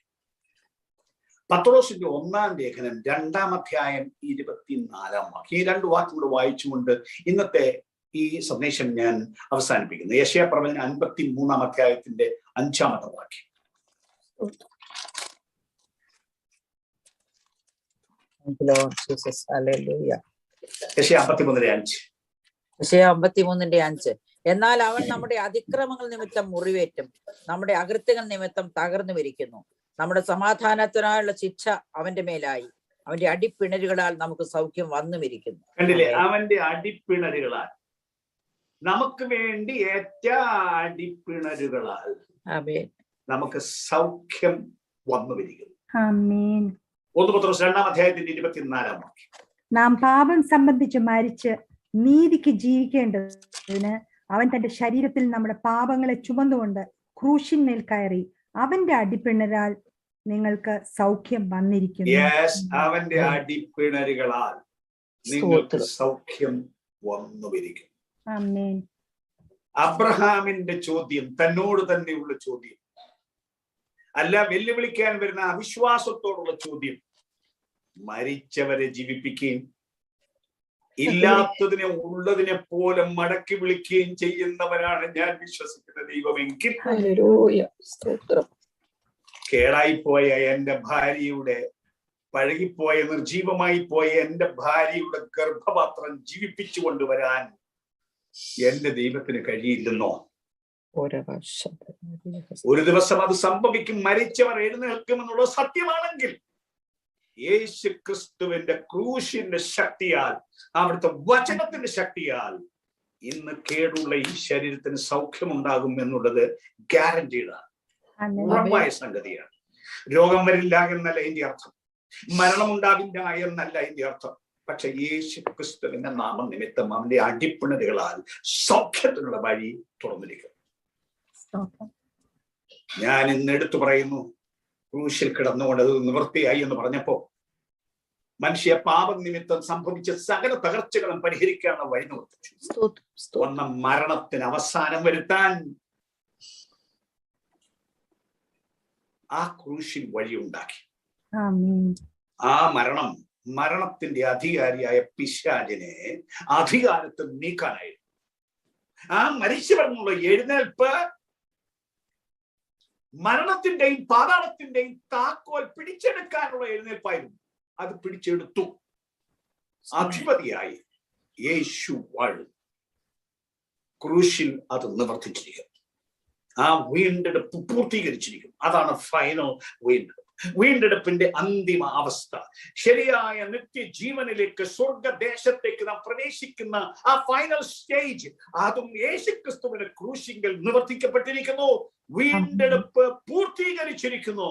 A: പത്രോസിന്റെ 1-ാം ലേഖനം 2-ാം അധ്യായം 24-ാം വാക്യം. ഈ 2 വാക്യങ്ങൾ വായിച്ചുകൊണ്ട് ഇന്നത്തെ ഈ സന്ദേശം ഞാൻ അവസാനിപ്പിക്കുന്നു. യെശയ്യാപ്രവചനം 53-ാം അധ്യായത്തിന്റെ 5-ാമത്തെ വാക്യം. യെശയ്യാ
B: 53:5. എന്നാൽ അവൻ നമ്മുടെ അതിക്രമങ്ങൾ നിമിത്തം മുറിവേറ്റും നമ്മുടെ അകൃത്യങ്ങൾ നിമിത്തം തകർന്നു വിരിക്കുന്നു. നമ്മുടെ സമാധാനത്തിനായുള്ള ശിക്ഷ അവന്റെ മേലായി, അവന്റെ അടിപ്പിണരുകളാൽ നമുക്ക് സൗഖ്യം വന്നുമിരിക്കുന്നു.
A: കണ്ടില്ലേ? അവന്റെ അടിപ്പിണരുകളാൽ, നമുക്ക് വേണ്ടി ഏറ്റ അടിപ്പിണരുകളാൽ നമുക്ക് സൗഖ്യം വന്നുമിരിക്കുന്നു. 1 പത്രോസ് 2-ാം അധ്യായത്തിന്റെ 24-ാം വാക്യം.
C: നാം പാപം സംബന്ധിച്ച് മരിച്ച് നീതിക്ക് ജീവിക്കേണ്ടതിന് അവൻ തന്റെ ശരീരത്തിൽ നമ്മുടെ പാപങ്ങളെ ചുമന്നുകൊണ്ട് ക്രൂശിന്മേൽ കയറി അവന്റെ അടിപ്പിണരാൽ നിങ്ങൾക്ക് സൗഖ്യം വന്നിരിക്കുന്നു.
A: അവന്റെ അടിപ്പിണരുകളാൽ നിങ്ങൾക്ക് സൗഖ്യം വന്നുമിരിക്കും.
C: ആമേൻ.
A: അബ്രഹാമിന്റെ ചോദ്യം തന്നോട് തന്നെയുള്ള ചോദ്യം അല്ല, വെല്ലുവിളിക്കാൻ വരുന്ന അവിശ്വാസത്തോടുള്ള ചോദ്യം. മരിച്ചവരെ ജീവിപ്പിക്കുകയും ഇല്ലാത്തതിനെ ഉള്ളതിനെ പോലെ മടക്കി വിളിക്കുകയും ചെയ്യുന്നവരാണ് ഞാൻ വിശ്വസിക്കുന്ന ദൈവമെങ്കിൽ, കേടായിപ്പോയ എന്റെ ഭാര്യയുടെ, പഴകിപ്പോയ നിർജീവമായി പോയ എന്റെ ഭാര്യയുടെ ഗർഭപാത്രം ജീവിപ്പിച്ചു കൊണ്ടുവരാൻ എന്റെ ദൈവത്തിന് കഴിയില്ലെന്നോ? ഒരു ദിവസം അത് സംഭവിക്കും. മരിച്ചവർ എഴുന്നേൽക്കുമെന്നുള്ള സത്യമാണെങ്കിൽ യേശു ക്രിസ്തുവിന്റെ ക്രൂശിന്റെ ശക്തിയാൽ, അവിടുത്തെ വചനത്തിന്റെ ശക്തിയാൽ ഇന്ന് കേടുള്ള ഈ ശരീരത്തിന് സൗഖ്യമുണ്ടാകും എന്നുള്ളത് ഗ്യാരണ്ടീഡാണ്, ഉറപ്പായ സംഗതിയാണ്. രോഗം വരില്ല എന്നല്ല ഇതിന്റെ അർത്ഥം, മരണമുണ്ടാവില്ല എന്നല്ല ഇതിന്റെ അർത്ഥം. പക്ഷെ യേശു ക്രിസ്തുവിന്റെ നാമനിമിത്തം അവന്റെ അടിപ്പിണരുകളാൽ സൗഖ്യത്തിനുള്ള വഴി തുറന്നിരിക്കും. ഞാൻ ഇന്ന് എടുത്തു പറയുന്നു, ക്രൂശിൽ കിടന്നുകൊണ്ട് അത് നിവൃത്തിയായി എന്ന് പറഞ്ഞപ്പോ മനുഷ്യ പാപം നിമിത്തം സംഭവിച്ച സകല തകർച്ചകളും പരിഹരിക്കാനുള്ള വഴി നിവർത്തിച്ചു. ഒന്ന മരണത്തിന് അവസാനം വരുത്താൻ ആ ക്രൂശിൽ വഴിയുണ്ടാക്കി. ആ മരണത്തിന്റെ അധികാരിയായ പിശാചിനെ അധികാരത്തിൽ നീക്കാനായിരുന്നു. ആ മരിച്ചവരെന്നുള്ള എഴുന്നേൽപ്പ് മരണത്തിന്റെയും പാതാളത്തിന്റെയും താക്കോൽ പിടിച്ചെടുക്കാനുള്ള എഴുന്നേൽപ്പായിരുന്നു. അത് പിടിച്ചെടുത്തു. അധിപതിയായി യേശു വാഴും. ക്രൂശിൽ അത് നിവർത്തിച്ചിരിക്കും. ആ വീണ്ടെടുപ്പ് പൂർത്തീകരിച്ചിരിക്കും. അതാണ് ഫൈനൽ വീണ്ടെടുപ്പ്. വീണ്ടെടുപ്പിന്റെ അന്തിമ അവസ്ഥ, ശരിയായ നിത്യജീവനിലേക്ക്, സ്വർഗദേശത്തേക്ക് നാം പ്രവേശിക്കുന്ന ആ ഫൈനൽ സ്റ്റേജ്, അതും യേശുക്രിസ്തുവിന്റെ ക്രൂശിങ്കൽ നിവർത്തിക്കപ്പെട്ടിരിക്കുന്നു. വീണ്ടെടുപ്പ് പൂർത്തീകരിച്ചിരിക്കുന്നു.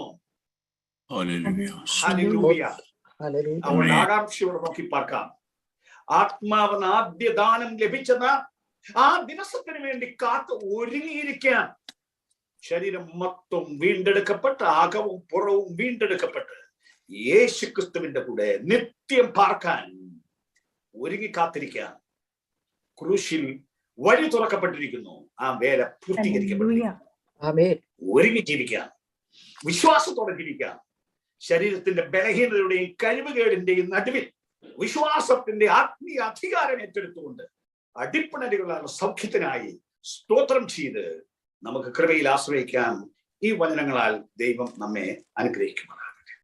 A: ആകാംക്ഷയോടെ നോക്കി പാർക്കാം. ആത്മാവെന്ന ആദ്യ ദാനം ലഭിച്ചെന്ന ആ ദിവസത്തിന് വേണ്ടി കാത്ത് ഒരുങ്ങിയിരിക്കാൻ ശരീരം മൊത്തം വീണ്ടെടുക്കപ്പെട്ട്, അകവും പുറവും വീണ്ടെടുക്കപ്പെട്ട് യേശുക്രിസ്തുവിന്റെ കൂടെ നിത്യം പാർക്കാൻ ഒരുങ്ങി കാത്തിരിക്കാൻ ക്രൂശിൽ വഴി തുറക്കപ്പെട്ടിരിക്കുന്നു. ആ വേല പൂർത്തീകരിക്കപ്പെട്ടിരിക്കുന്നു. ഒരുങ്ങി ജീവിക്കാൻ, വിശ്വാസത്തോടെ ജീവിക്കാൻ, ശരീരത്തിന്റെ ബലഹീനതയുടെയും കഴിവുകേടിന്റെയും നടുവിൽ വിശ്വാസത്തിന്റെ ആത്മീയ അധികാരം ഏറ്റെടുത്തുകൊണ്ട് അടിപ്പിണരുകളുടെ സൗഖ്യത്തിനായി സ്തോത്രം ചെയ്ത് നമുക്ക് കൃപയിൽ ആശ്രയിക്കാൻ ഈ വചനങ്ങളാൽ ദൈവം നമ്മെ അനുഗ്രഹിക്കും.